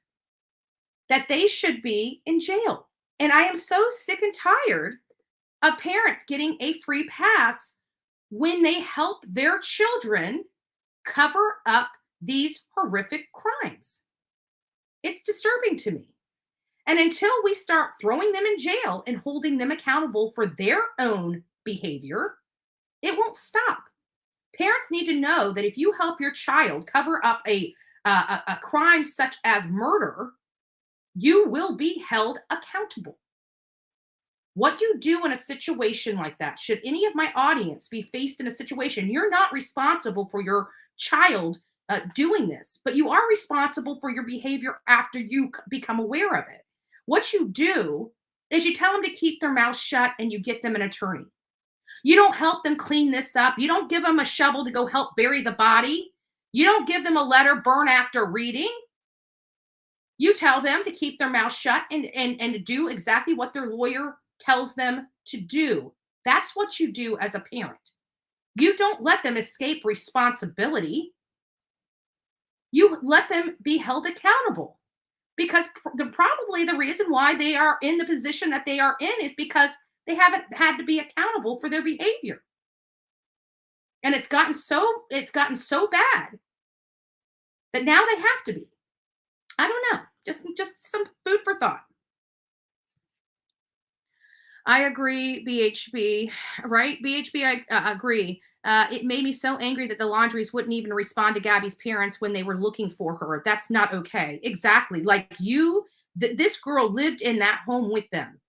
that they should be in jail. And I am so sick and tired of parents getting a free pass when they help their children cover up these horrific crimes. It's disturbing to me. And until we start throwing them in jail and holding them accountable for their own behavior, it won't stop. Parents need to know that if you help your child cover up a crime such as murder, you will be held accountable. What you do in a situation like that, should any of my audience be faced in a situation, you're not responsible for your child doing this, but you are responsible for your behavior after you become aware of it. What you do is you tell them to keep their mouth shut and you get them an attorney. You don't help them clean this up. You don't give them a shovel to go help bury the body. You don't give them a letter burn after reading. You tell them to keep their mouth shut and to do exactly what their lawyer tells them to do. That's what you do as a parent. You don't let them escape responsibility. You let them be held accountable, because probably the reason why they are in the position that they are in is because they haven't had to be accountable for their behavior. And it's gotten so bad that now they have to be. I don't know. Just some food for thought. I agree, BHB, right? BHB, I agree. It made me so angry that the Laundries wouldn't even respond to Gabby's parents when they were looking for her. That's not okay. Exactly. Like this girl lived in that home with them.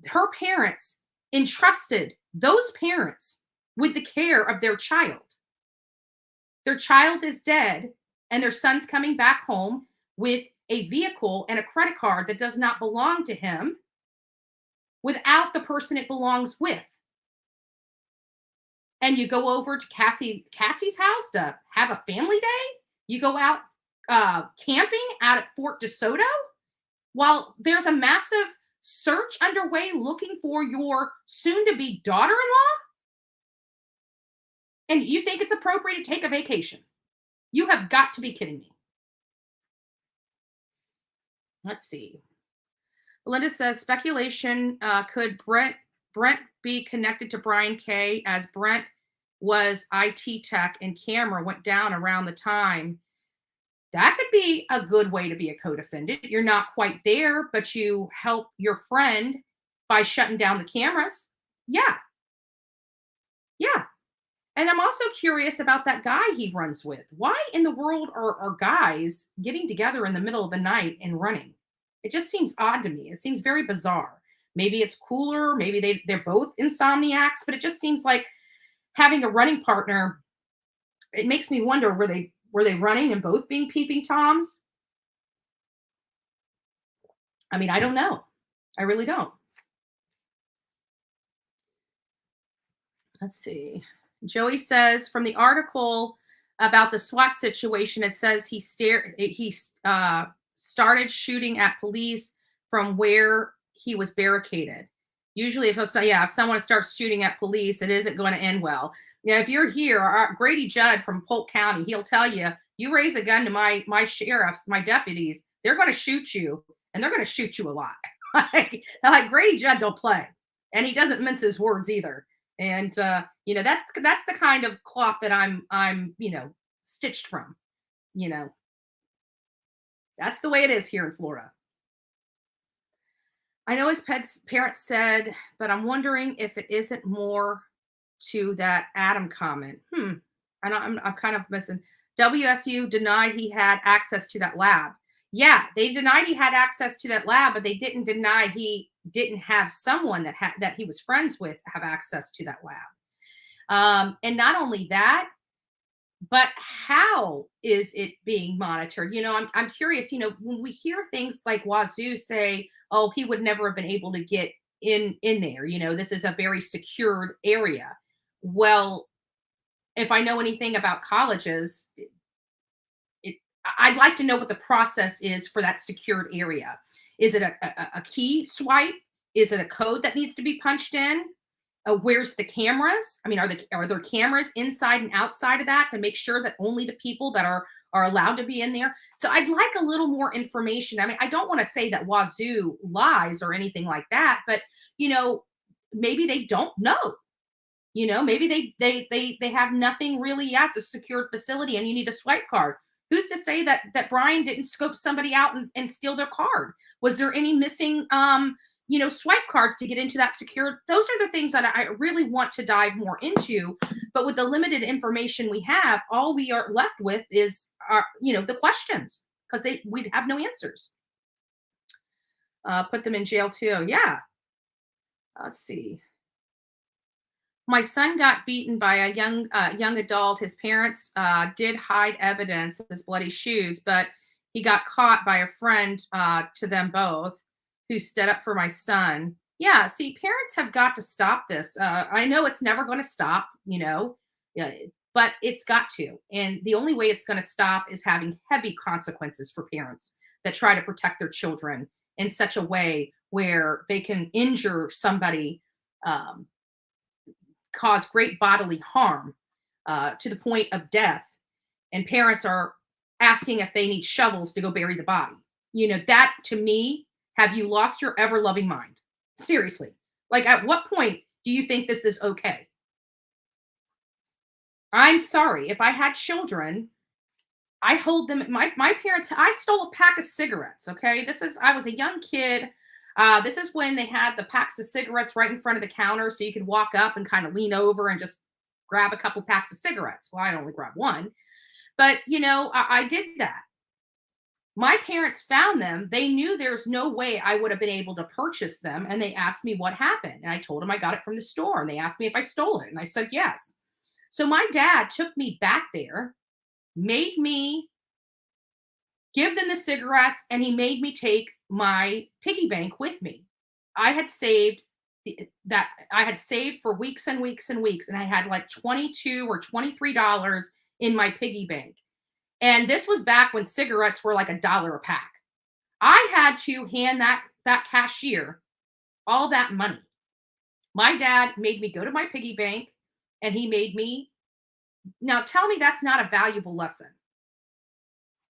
Her parents entrusted those parents with the care of their child. Their child is dead, and their son's coming back home with a vehicle and a credit card that does not belong to him, without the person it belongs with. And you go over to Cassie's house to have a family day. You go out camping out at Fort DeSoto while there's a massive search underway looking for your soon-to-be daughter-in-law. And you think it's appropriate to take a vacation. You have got to be kidding me. Let's see. Linda says, speculation, could Brent be connected to Brian K, as Brent was IT tech and camera went down around the time? That could be a good way to be a co-defendant. You're not quite there, but you help your friend by shutting down the cameras. Yeah. Yeah. And I'm also curious about that guy he runs with. Why in the world are guys getting together in the middle of the night and running? It just seems odd to me. It seems very bizarre. Maybe it's cooler. Maybe they're both insomniacs, but it just seems like having a running partner, it makes me wonder, were they running and both being peeping Toms? I mean, I don't know. I really don't. Let's see. Joey says, from the article about the SWAT situation, it says he started shooting at police from where he was barricaded. Usually if someone starts shooting at police, it isn't going to end well. Now, if you're here, Grady Judd from Polk County, he'll tell you, you raise a gun to my sheriffs, my deputies, they're going to shoot you, and they're going to shoot you a lot. like Grady Judd don't play, and he doesn't mince his words either. And that's the kind of cloth that I'm stitched from. That's the way it is here in Florida. I know his parents said, but I'm wondering if it isn't more to that Adam comment. I'm kind of missing. WSU denied he had access to that lab. Yeah, they denied he had access to that lab, but they didn't deny he didn't have someone that he was friends with have access to that lab. And not only that, but how is it being monitored? I'm curious, when we hear things like Wazoo say, oh, he would never have been able to get in there. This is a very secured area. Well, if I know anything about colleges, I'd like to know what the process is for that secured area. Is it a key swipe? Is it a code that needs to be punched in? Where's the cameras? I mean, are there cameras inside and outside of that to make sure that only the people that are allowed to be in there? So I'd like a little more information. I mean, I don't want to say that Wazoo lies or anything like that, but maybe they don't know. Maybe they have nothing really yet. It's a secured facility and you need a swipe card. Who's to say that Brian didn't scope somebody out and steal their card? Was there any missing swipe cards to get into that secured? Those are the things that I really want to dive more into. But with the limited information we have, all we are left with is the questions, because we'd have no answers. Put them in jail too. Yeah. Let's see. My son got beaten by a young adult. His parents did hide evidence of his bloody shoes, but he got caught by a friend to them both, who stood up for my son. Yeah, see, parents have got to stop this. I know it's never going to stop, but it's got to. And the only way it's going to stop is having heavy consequences for parents that try to protect their children in such a way where they can injure somebody, cause great bodily harm to the point of death. And parents are asking if they need shovels to go bury the body. That to me, have you lost your ever-loving mind? Seriously. Like, at what point do you think this is okay? I'm sorry. If I had children, I hold them. My parents, I stole a pack of cigarettes. Okay. I was a young kid. This is when they had the packs of cigarettes right in front of the counter. So you could walk up and kind of lean over and just grab a couple packs of cigarettes. Well, I only grabbed one, but I did that. My parents found them. They knew there's no way I would have been able to purchase them. And they asked me what happened. And I told them I got it from the store. And they asked me if I stole it. And I said, yes. So my dad took me back there, made me give them the cigarettes, and he made me take my piggy bank with me. I had saved for weeks and weeks and weeks. And I had like $22 or $23 in my piggy bank. And this was back when cigarettes were like $1 a pack. I had to hand that cashier all that money. My dad made me go to my piggy bank, and he made me. Now tell me that's not a valuable lesson.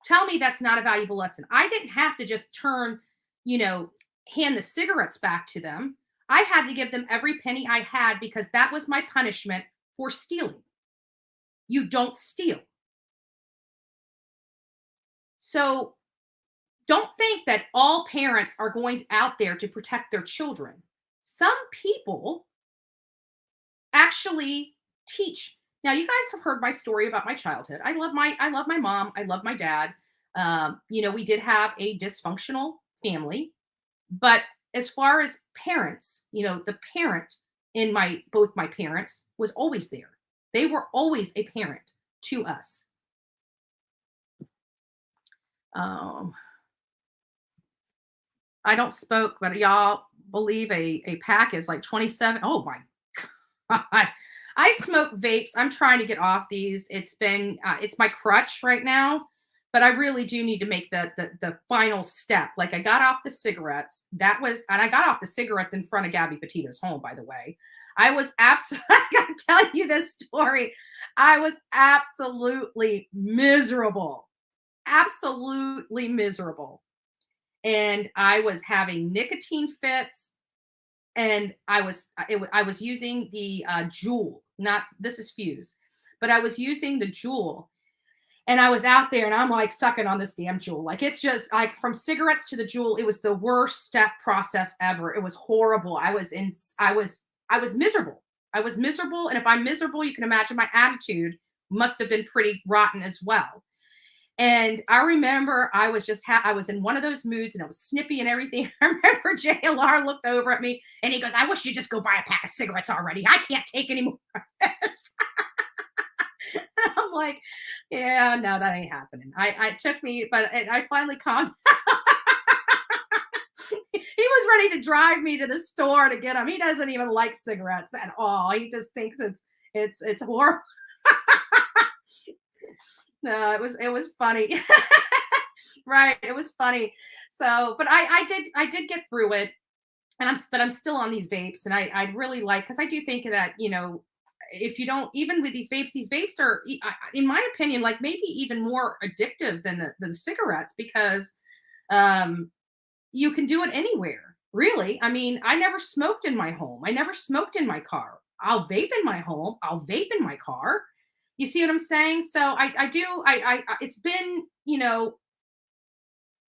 Tell me that's not a valuable lesson. I didn't have to just hand the cigarettes back to them. I had to give them every penny I had, because that was my punishment for stealing. You don't steal. So don't think that all parents are going out there to protect their children. Some people actually teach. Now, you guys have heard my story about my childhood. I love my mom. I love my dad. We did have a dysfunctional family, but as far as parents, the parent in both my parents was always there. They were always a parent to us. I don't smoke, but y'all believe a pack is like 27. Oh my God. I smoke vapes. I'm trying to get off these. It's my crutch right now, but I really do need to make the final step. Like, I got off the cigarettes. And I got off the cigarettes in front of Gabby Petito's home, by the way. I was absolutely, I gotta tell you this story. I was absolutely miserable. Absolutely miserable. And I was having nicotine fits, and I was using the Juul, this is Fuse, but I was using the Juul, and I was out there and I'm like sucking on this damn Juul. Like, it's just like, from cigarettes to the Juul, it was the worst step process ever. It was horrible. I was miserable. I was miserable. And if I'm miserable, you can imagine my attitude must have been pretty rotten as well. And I remember I was in one of those moods, and I was snippy and everything. I remember JLR looked over at me and he goes, "I wish you'd just go buy a pack of cigarettes already. I can't take any more of this." I'm like, yeah, no, that ain't happening. I finally calmed down. He was ready to drive me to the store to get them. He doesn't even like cigarettes at all. He just thinks it's horrible. No, it was funny. Right. It was funny. So, but I did get through it, and I'm still on these vapes, and I'd really like, because I do think that, if you don't, even with these vapes are, in my opinion, like maybe even more addictive than the cigarettes, because you can do it anywhere, really. I mean, I never smoked in my home. I never smoked in my car. I'll vape in my home. I'll vape in my car. You see what I'm saying? So I do, it's been,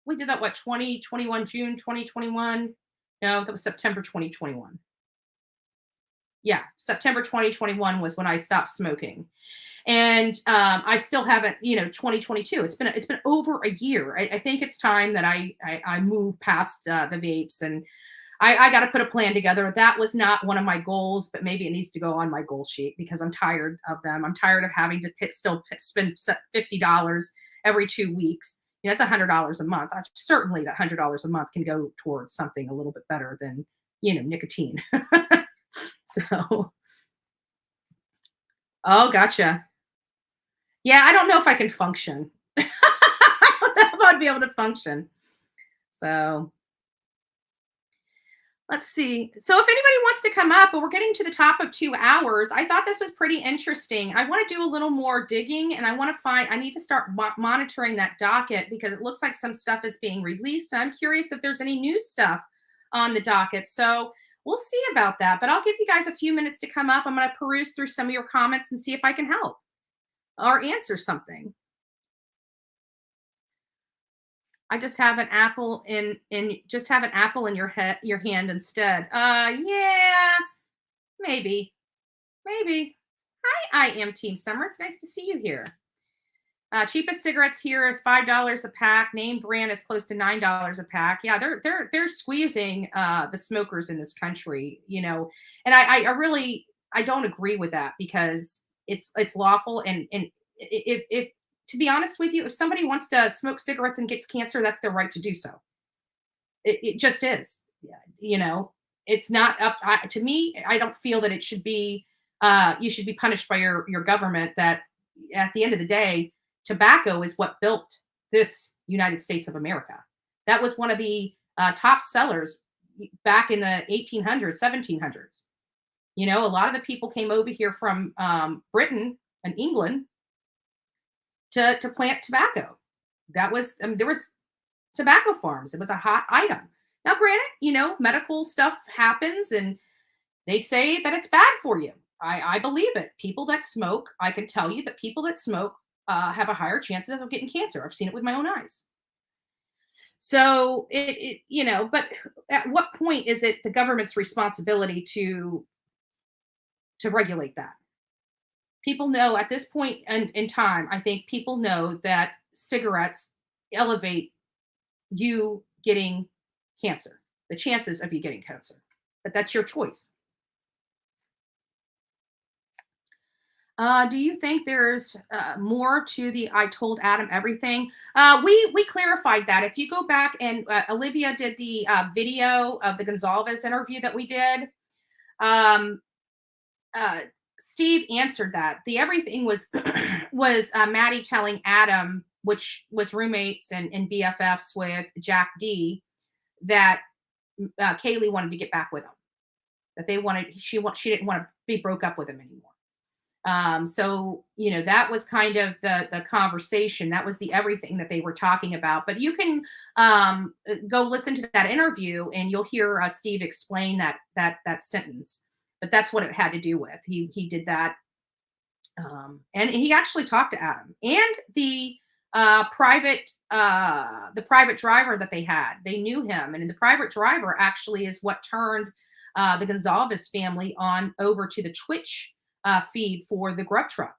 we did that, what, 2021, June 2021? No, that was September 2021. Yeah, September 2021 was when I stopped smoking. And I still haven't, 2022. It's been over a year. I think it's time that I move past the vapes, and I got to put a plan together. That was not one of my goals, but maybe it needs to go on my goal sheet, because I'm tired of them. I'm tired of having to spend $50 every 2 weeks. That's $100 a month. Certainly that $100 a month can go towards something a little bit better than, nicotine. So, oh, gotcha. Yeah, I don't know if I can function. I don't know if I'd be able to function. So, let's see. So if anybody wants to come up, but we're getting to the top of 2 hours, I thought this was pretty interesting. I want to do a little more digging, and I need to start monitoring that docket, because it looks like some stuff is being released. And I'm curious if there's any new stuff on the docket. So we'll see about that, but I'll give you guys a few minutes to come up. I'm going to peruse through some of your comments and see if I can help or answer something. I just have an apple in your hand instead. Yeah, maybe. Hi, I am Team Summer. It's nice to see you here. Cheapest cigarettes here is $5 a pack. Name brand is close to $9 a pack. Yeah, they're squeezing the smokers in this country, and I don't agree with that, because it's lawful, and if to be honest with you, if somebody wants to smoke cigarettes and gets cancer, that's their right to do so. It just is. It's not up to me. I don't feel that it should be. You should be punished by your government. That at the end of the day, tobacco is what built this United States of America. That was one of the top sellers back in the 1800s, 1700s. A lot of the people came over here from Britain and England to plant tobacco. That was, there was tobacco farms. It was a hot item. Now, granted, medical stuff happens, and they say that it's bad for you. I believe it. People that smoke, I can tell you that people that smoke have a higher chance of getting cancer. I've seen it with my own eyes. So but at what point is it the government's responsibility to regulate that? People know at this point in time, I think people know that cigarettes elevate you getting cancer, the chances of you getting cancer, but that's your choice. Do you think there's more to the I told Adam everything? We clarified that. If you go back, and Olivia did the video of the Gonzalez interview that we did, Steve answered that. The everything was Maddie telling Adam, which was roommates and BFFs with Jack D, that Kaylee wanted to get back with him. That she didn't want to be broke up with him anymore. So that was kind of the conversation. That was the everything that they were talking about. But you can go listen to that interview, and you'll hear Steve explain that sentence. But that's what it had to do with. He did that, and he actually talked to Adam and the private driver that they had. They knew him, and the private driver actually is what turned the Gonzalez family on over to the Twitch feed for the Grub Truck,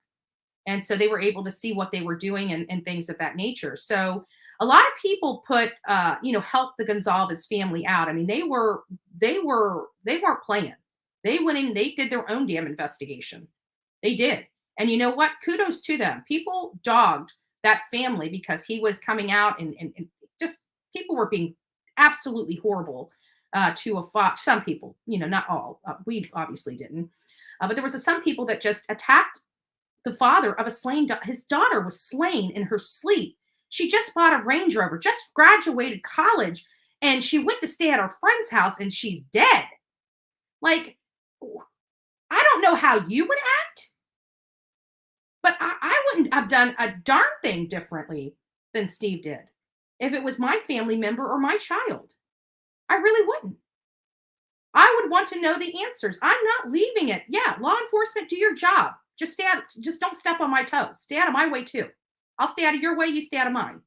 and so they were able to see what they were doing and things of that nature. So a lot of people put help the Gonzalez family out. I mean, they weren't playing. They went in, they did their own damn investigation. They did. And you know what? Kudos to them. People dogged that family because he was coming out and just people were being absolutely horrible to some people, not all. We obviously didn't. But there was some people that just attacked the father of a slain, his daughter was slain in her sleep. She just bought a Range Rover, just graduated college, and she went to stay at her friend's house and she's dead. Like, I don't know how you would act, but I wouldn't have done a darn thing differently than Steve did if it was my family member or my child. I really wouldn't. I would want to know the answers. I'm not leaving it. Yeah, law enforcement, do your job. Just don't step on my toes. Stay out of my way too. I'll stay out of your way, you stay out of mine.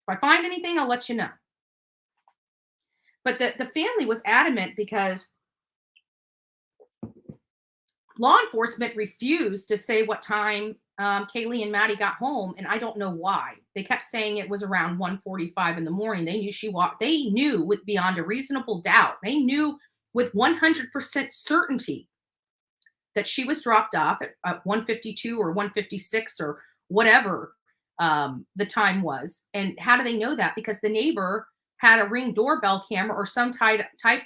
If I find anything, I'll let you know. But the family was adamant because law enforcement refused to say what time Kaylee and Maddie got home, and I don't know why. They kept saying it was around 1:45 in the morning. They knew she walked. They knew with beyond a reasonable doubt. They knew with 100% certainty that she was dropped off at 1:52 or 1:56 or whatever the time was. And how do they know that? Because the neighbor had a Ring doorbell camera or some type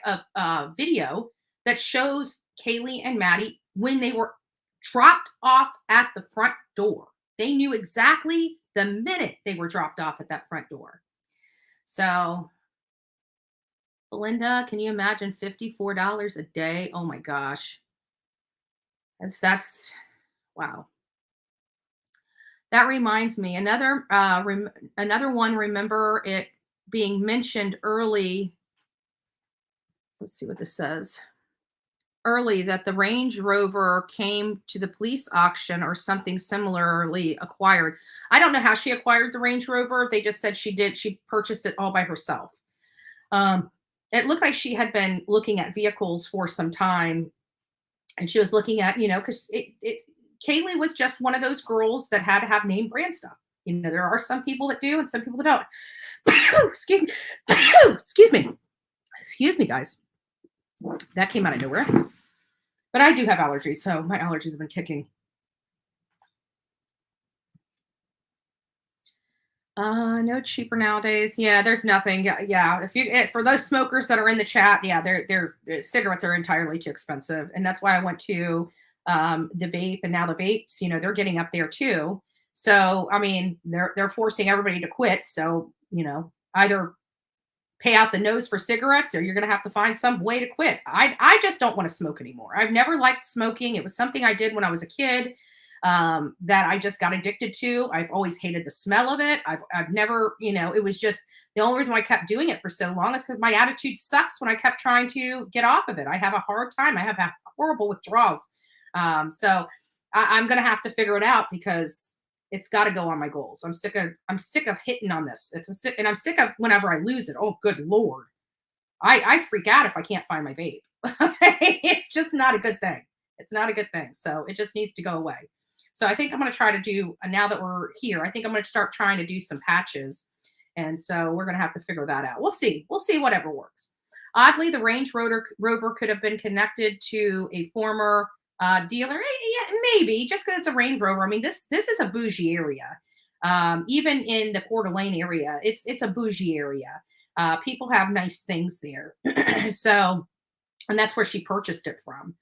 of video that shows Kaylee and Maddie when they were dropped off at the front door. They knew exactly the minute they were dropped off at that front door. So, Belinda, can you imagine $54 a day? Oh my gosh. That's wow. That reminds me, another one, remember it being mentioned early. Let's see what this says. Early that the Range Rover came to the police auction or something similarly acquired. I don't know how she acquired the Range Rover. They just said she did. She purchased it all by herself. It looked like she had been looking at vehicles for some time, and she was looking at, because Kaylee was just one of those girls that had to have name brand stuff. There are some people that do and some people that don't. Excuse me, guys. That came out of nowhere. But I do have allergies, so my allergies have been kicking. No cheaper nowadays. Yeah, there's nothing. Yeah. For those smokers that are in the chat, yeah, their cigarettes are entirely too expensive, and that's why I went to the vape, and now the vapes, they're getting up there too. So I mean, they're forcing everybody to quit. So either pay out the nose for cigarettes, or you're going to have to find some way to quit. I just don't want to smoke anymore. I've never liked smoking. It was something I did when I was a kid. That I just got addicted to. I've always hated the smell of it. I've never, it was just the only reason why I kept doing it for so long is because my attitude sucks when I kept trying to get off of it. I have a hard time. I have horrible withdrawals. So I'm going to have to figure it out because it's got to go on my goals. I'm sick of hitting on this. And I'm sick of whenever I lose it. Oh, good Lord. I freak out if I can't find my vape. It's just not a good thing. It's not a good thing. So it just needs to go away. So I think I'm going to try to do, now that we're here, I think I'm going to start trying to do some patches. And so we're going to have to figure that out. We'll see whatever works. Oddly, the Range Rover could have been connected to a former dealer. Yeah, maybe, just because it's a Range Rover. I mean, this is a bougie area. Even in the Coeur d'Alene area, it's a bougie area. People have nice things there. So, and that's where she purchased it from.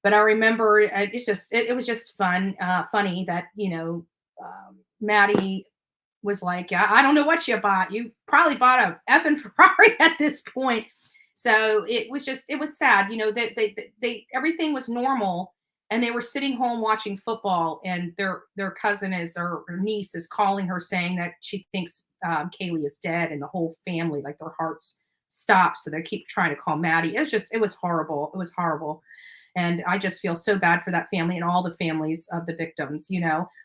But I remember it was just funny that, Maddie was like, I don't know what you bought. You probably bought a effing Ferrari at this point. So it was sad, they everything was normal, and they were sitting home watching football, and their cousin or niece is calling her saying that she thinks Kaylee is dead, and the whole family, like, their hearts stopped. So they keep trying to call Maddie. It was horrible. It was horrible. And I just feel so bad for that family and all the families of the victims.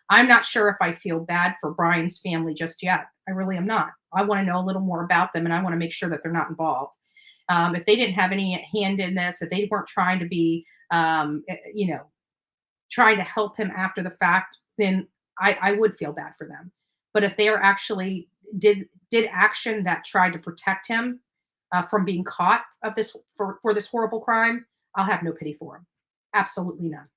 I'm not sure if I feel bad for Brian's family just yet. I really am not. I want to know a little more about them, and I want to make sure that they're not involved. If they didn't have any hand in this, if they weren't trying to be, trying to help him after the fact, then I would feel bad for them. But if they are actually did action that tried to protect him from being caught of this for this horrible crime, I'll have no pity for him. Absolutely none.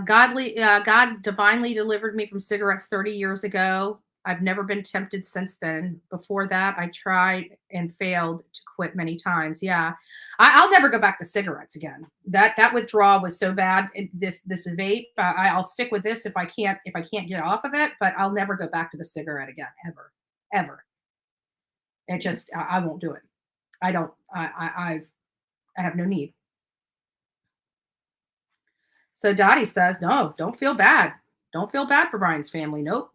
God divinely delivered me from cigarettes 30 years ago. I've never been tempted since then. Before that, I tried and failed to quit many times. Yeah, I'll never go back to cigarettes again. That withdrawal was so bad. This vape, I'll stick with this if I can't get off of it. But I'll never go back to the cigarette again, ever. It just I won't do it. I don't. I have no need. So Dottie says, no, don't feel bad. Don't feel bad for Brian's family. Nope.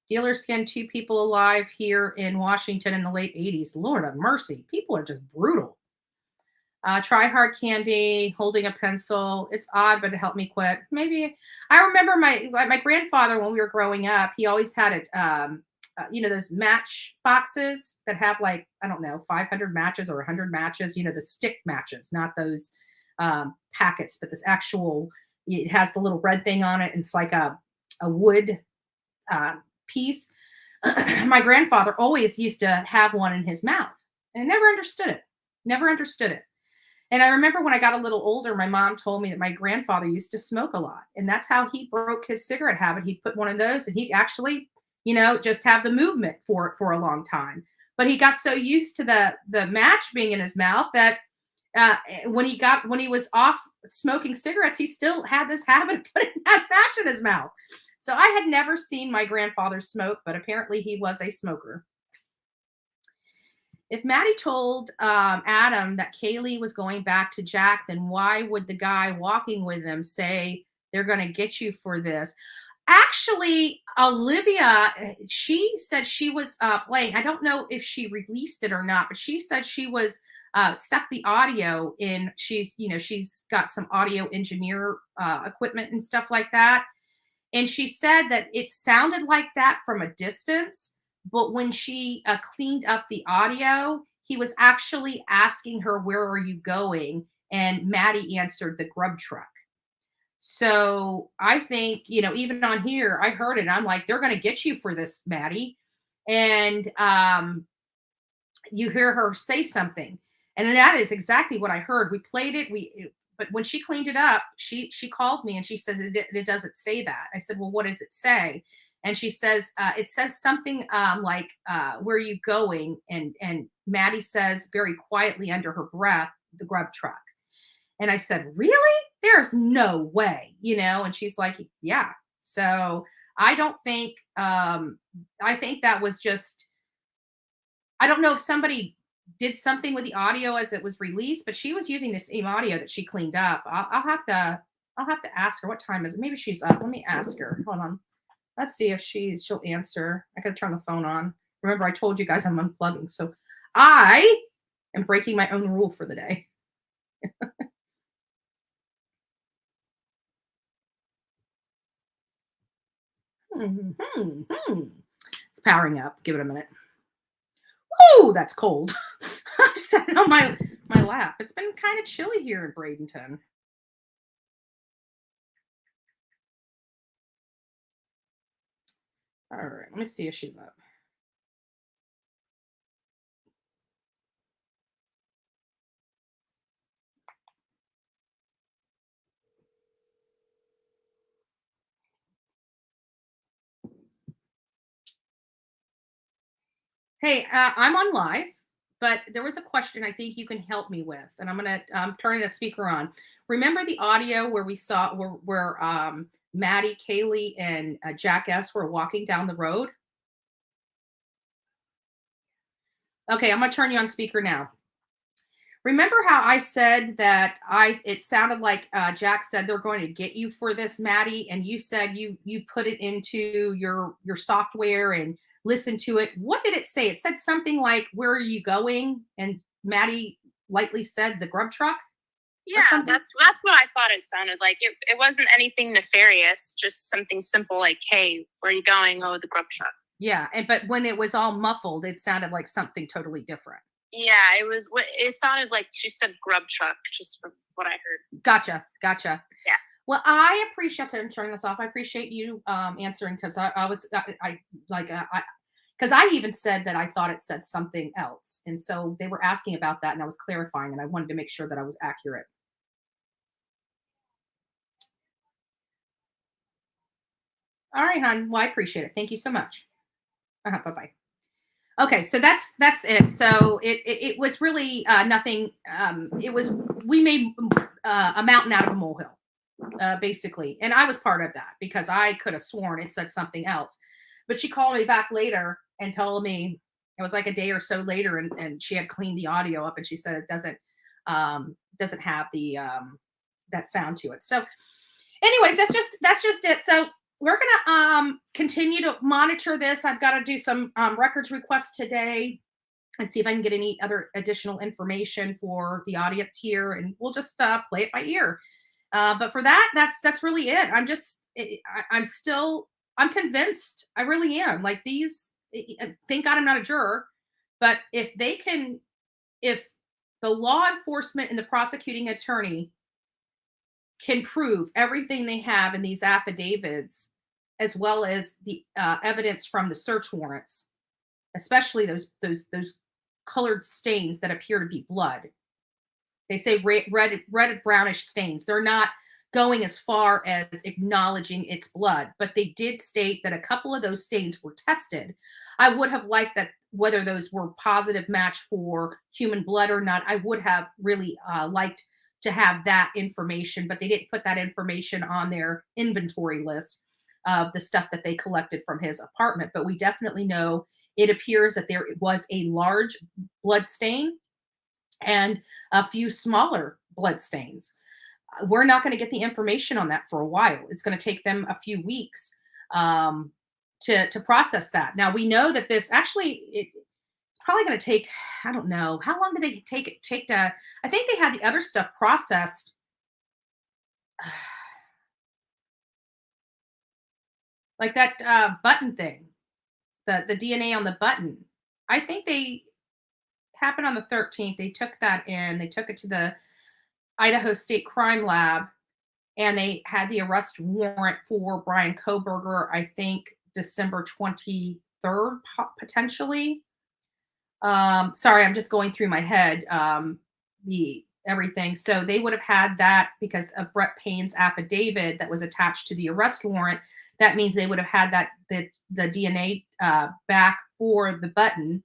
Dealer skinned 2 people alive here in Washington in the late 80s. Lord have mercy. People are just brutal. Try hard candy, holding a pencil. It's odd, but it helped me quit. Maybe. I remember my grandfather, when we were growing up, he always had those match boxes that have like, I don't know, 500 matches or 100 matches, the stick matches, not those packets, but this actual, it has the little red thing on it. And it's like a wood piece. My grandfather always used to have one in his mouth, and I never understood it. And I remember when I got a little older, my mom told me that my grandfather used to smoke a lot, and that's how he broke his cigarette habit. He'd put one of those, and he'd actually, just have the movement for a long time. But he got so used to the match being in his mouth that when he was off smoking cigarettes, he still had this habit of putting that match in his mouth. So I had never seen my grandfather smoke, but apparently he was a smoker. If Maddie told Adam that Kaylee was going back to Jack, then why would the guy walking with them say they're going to get you for this? Actually, Olivia, she said she was playing. I don't know if she released it or not, but she said she was stuck the audio in. She's got some audio engineer equipment and stuff like that. And she said that it sounded like that from a distance, but when she cleaned up the audio, he was actually asking her, "Where are you going?" And Maddie answered, "The grub truck." So I think, even on here, I heard it. I'm like, they're going to get you for this, Maddie. And you hear her say something. And that is exactly what I heard. We played it. But when she cleaned it up, she called me and she says, it doesn't say that. I said, well, what does it say? And she says, it says something like, where are you going? And Maddie says very quietly under her breath, the grub truck. And I said, really? There's no way, and she's like, yeah. So I don't think, I think that was just, I don't know if somebody did something with the audio as it was released, but she was using the same audio that she cleaned up. I'll have to ask her. What time is it? Maybe she's up. Let me ask her. Hold on. Let's see if she'll answer. I gotta turn the phone on. Remember, I told you guys I'm unplugging, so I am breaking my own rule for the day. It's powering up. Give it a minute. Oh, that's cold. I just sat on my lap. It's been kind of chilly here in Bradenton. All right, let me see if she's up. Hey, I'm on live, but there was a question I think you can help me with, and I'm turning the speaker on. Remember the audio where we saw where Maddie, Kaylee, and Jack S were walking down the road? Okay, I'm gonna turn you on speaker now. Remember how I said that it sounded like Jack said they're going to get you for this, Maddie, and you said you put it into your software and listen to it. What did it say? It said something like, "Where are you going?" And Maddie lightly said, "The grub truck." Yeah, that's what I thought it sounded like. It wasn't anything nefarious, just something simple like, "Hey, where are you going?" "Oh, the grub truck." Yeah, but when it was all muffled, it sounded like something totally different. Yeah, it sounded like she said grub truck, just from what I heard. Gotcha. Yeah. Well, I appreciate turning this off. I appreciate you answering, because because I even said that I thought it said something else, and so they were asking about that, and I was clarifying, and I wanted to make sure that I was accurate. All right, hon. Well, I appreciate it. Thank you so much. Bye-bye. Okay, so that's it. So it was really nothing. We made a mountain out of a molehill, basically, and I was part of that because I could have sworn it said something else. But she called me back later and told me it was like a day or so later, and she had cleaned the audio up, and she said it doesn't have the that sound to it. So, anyways, that's just it. So we're gonna continue to monitor this. I've got to do some records requests today and see if I can get any other additional information for the audience here, and we'll just play it by ear. But for that, that's really it. I'm convinced. I really am. Like these, thank God I'm not a juror, but if the law enforcement and the prosecuting attorney can prove everything they have in these affidavits, as well as the evidence from the search warrants, especially those colored stains that appear to be blood. They say red brownish stains. They're not going as far as acknowledging it's blood, but they did state that a couple of those stains were tested. I would have liked that, whether those were positive match for human blood or not. I would have really liked to have that information, but they didn't put that information on their inventory list of the stuff that they collected from his apartment. But we definitely know it appears that there was a large blood stain and a few smaller blood stains. We're not going to get the information on that for a while. It's going to take them a few weeks to process that. Now we know that this actually, it's probably going to take, I don't know, how long do they take to, I think they had the other stuff processed. Like that button thing, the DNA on the button. I think they happened on the 13th. They took that in, they took it to the Idaho State Crime Lab, and they had the arrest warrant for Brian Koberger, I think December 23rd, potentially. Sorry, I'm just going through my head, the everything. So they would have had that because of Brett Payne's affidavit that was attached to the arrest warrant. That means they would have had that the DNA back for the button.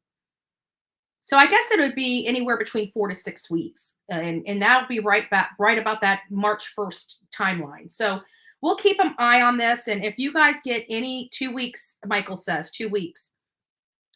So I guess it would be anywhere between 4 to 6 weeks, and that would be right about that March 1st timeline. So we'll keep an eye on this, and if you guys get any 2 weeks, Michael says 2 weeks.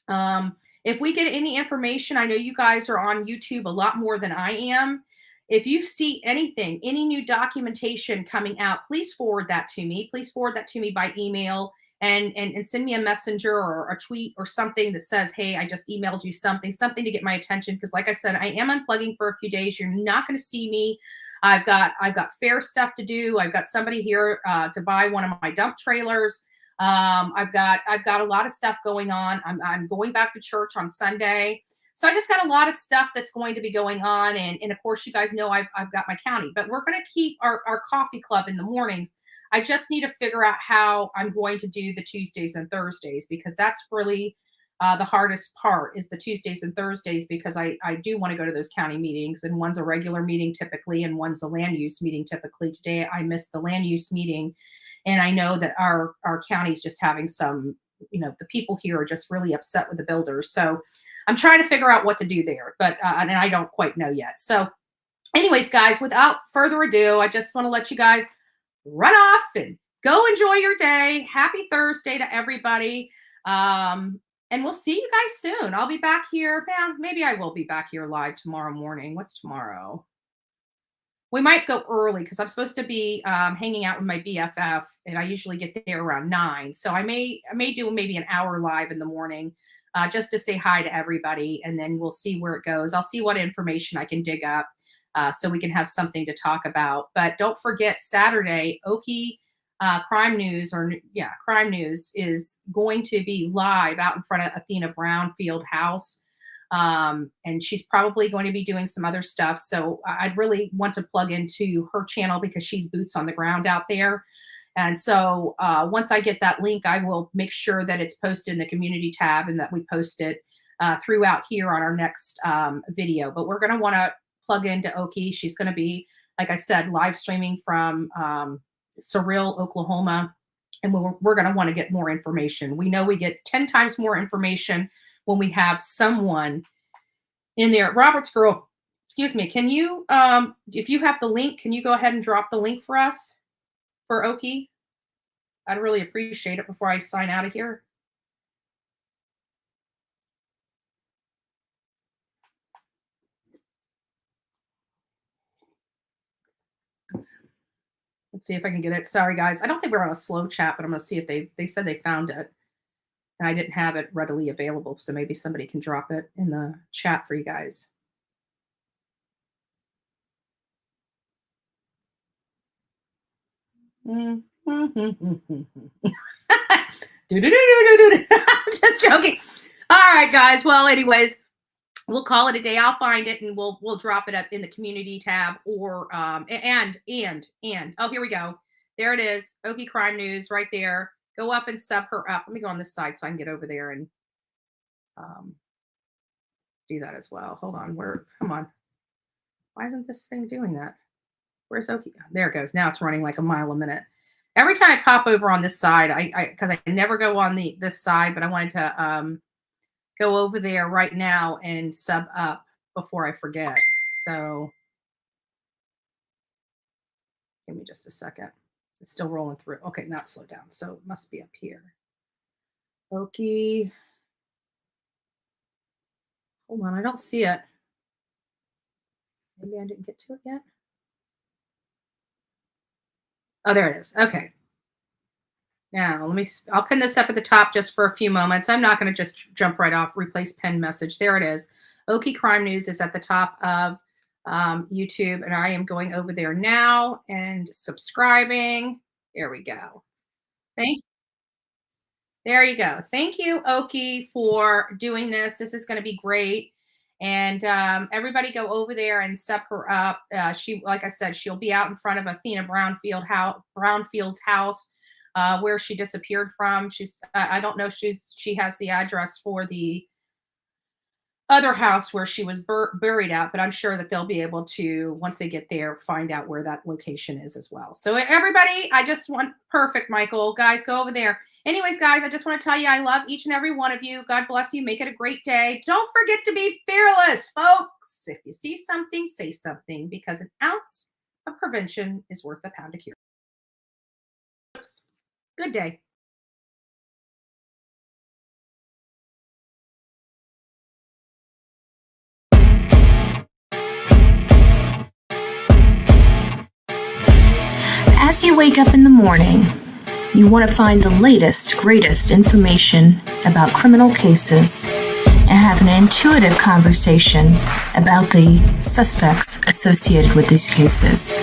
If we get any information, I know you guys are on YouTube a lot more than I am. If you see anything, any new documentation coming out, please forward that to me. Please forward that to me by email. And send me a messenger or a tweet or something that says, hey, I just emailed you something to get my attention. Because like I said, I am unplugging for a few days. You're not going to see me. I've got fair stuff to do. I've got somebody here to buy one of my dump trailers. I've got a lot of stuff going on. I'm going back to church on Sunday. So I just got a lot of stuff that's going to be going on. And of course, you guys know I've got my county. But we're going to keep our coffee club in the mornings. I just need to figure out how I'm going to do the Tuesdays and Thursdays, because that's really the hardest part, is the Tuesdays and Thursdays, because I do want to go to those county meetings, and one's a regular meeting typically and one's a land use meeting typically. Today I missed the land use meeting, and I know that our county's just having some, the people here are just really upset with the builders. So I'm trying to figure out what to do there, but and I don't quite know yet. So anyways, guys, without further ado, I just want to let you guys run off and go enjoy your day. Happy Thursday to everybody. And we'll see you guys soon. I'll be back here. Yeah, maybe I will be back here live tomorrow morning. What's tomorrow? We might go early because I'm supposed to be hanging out with my BFF, and I usually get there around 9. So I may do maybe an hour live in the morning just to say hi to everybody, and then we'll see where it goes. I'll see what information I can dig up. So we can have something to talk about. But don't forget, Saturday, Okie Crime News is going to be live out in front of Athena Brownfield House. And she's probably going to be doing some other stuff. So I'd really want to plug into her channel because she's boots on the ground out there. And so once I get that link, I will make sure that it's posted in the community tab and that we post it throughout here on our next video. But we're going to want to plug into Okie. She's going to be, like I said, live streaming from Surreal, Oklahoma. and we're going to want to get more information. We know we get 10 times more information when we have someone in there. Robert's girl, excuse me, can you, if you have the link, can you go ahead and drop the link for us for Oki? I'd really appreciate it before I sign out of here. Let's see if I can get it. Sorry, guys. I don't think we're on a slow chat, but I'm going to see if they said they found it. And I didn't have it readily available, so maybe somebody can drop it in the chat for you guys. I'm just joking. All right, guys. Well, anyways, we'll call it a day. I'll find it and we'll drop it up in the community tab or and oh, here we go. There it is. Oki Crime News right there. Go up and sub her up. Let me go on this side so I can get over there and do that as well. Hold on. Come on. Why isn't this thing doing that? Where's Oki? There it goes. Now it's running like a mile a minute. Every time I pop over on this side, because I never go on this side, but I wanted to go over there right now and sub up before I forget. So give me just a second. It's still rolling through. Okay, not slow down. So it must be up here. Oki. Hold on, I don't see it. Maybe I didn't get to it yet. Oh, there it is. Okay. Now, I'll pin this up at the top just for a few moments. I'm not going to just jump right off, replace pinned message. There it is. Oki Crime News is at the top of YouTube, and I am going over there now and subscribing. There we go. There you go. Thank you, Oki, for doing this. This is going to be great. And everybody go over there and sub her up. She, like I said, she'll be out in front of Athena Brownfield's house where she disappeared from. I don't know if she has the address for the other house where she was buried at, but I'm sure that they'll be able to, once they get there, find out where that location is as well. So everybody, perfect, Michael. Guys, go over there. Anyways, guys, I just want to tell you I love each and every one of you. God bless you. Make it a great day. Don't forget to be fearless, folks. If you see something, say something, because an ounce of prevention is worth a pound of cure. Oops. Good day. As you wake up in the morning, you want to find the latest, greatest information about criminal cases and have an intuitive conversation about the suspects associated with these cases.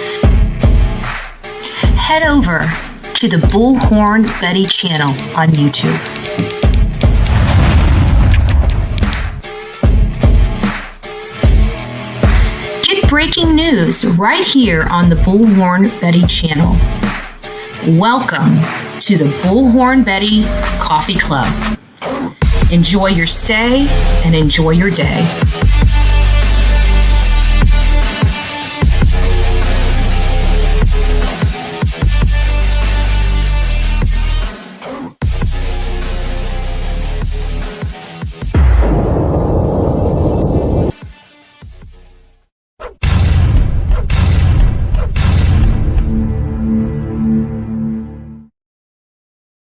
Head over to the Bullhorn Betty channel on YouTube. Breaking news right here on the Bullhorn Betty channel. Welcome to the Bullhorn Betty Coffee Club. Enjoy your stay and enjoy your day.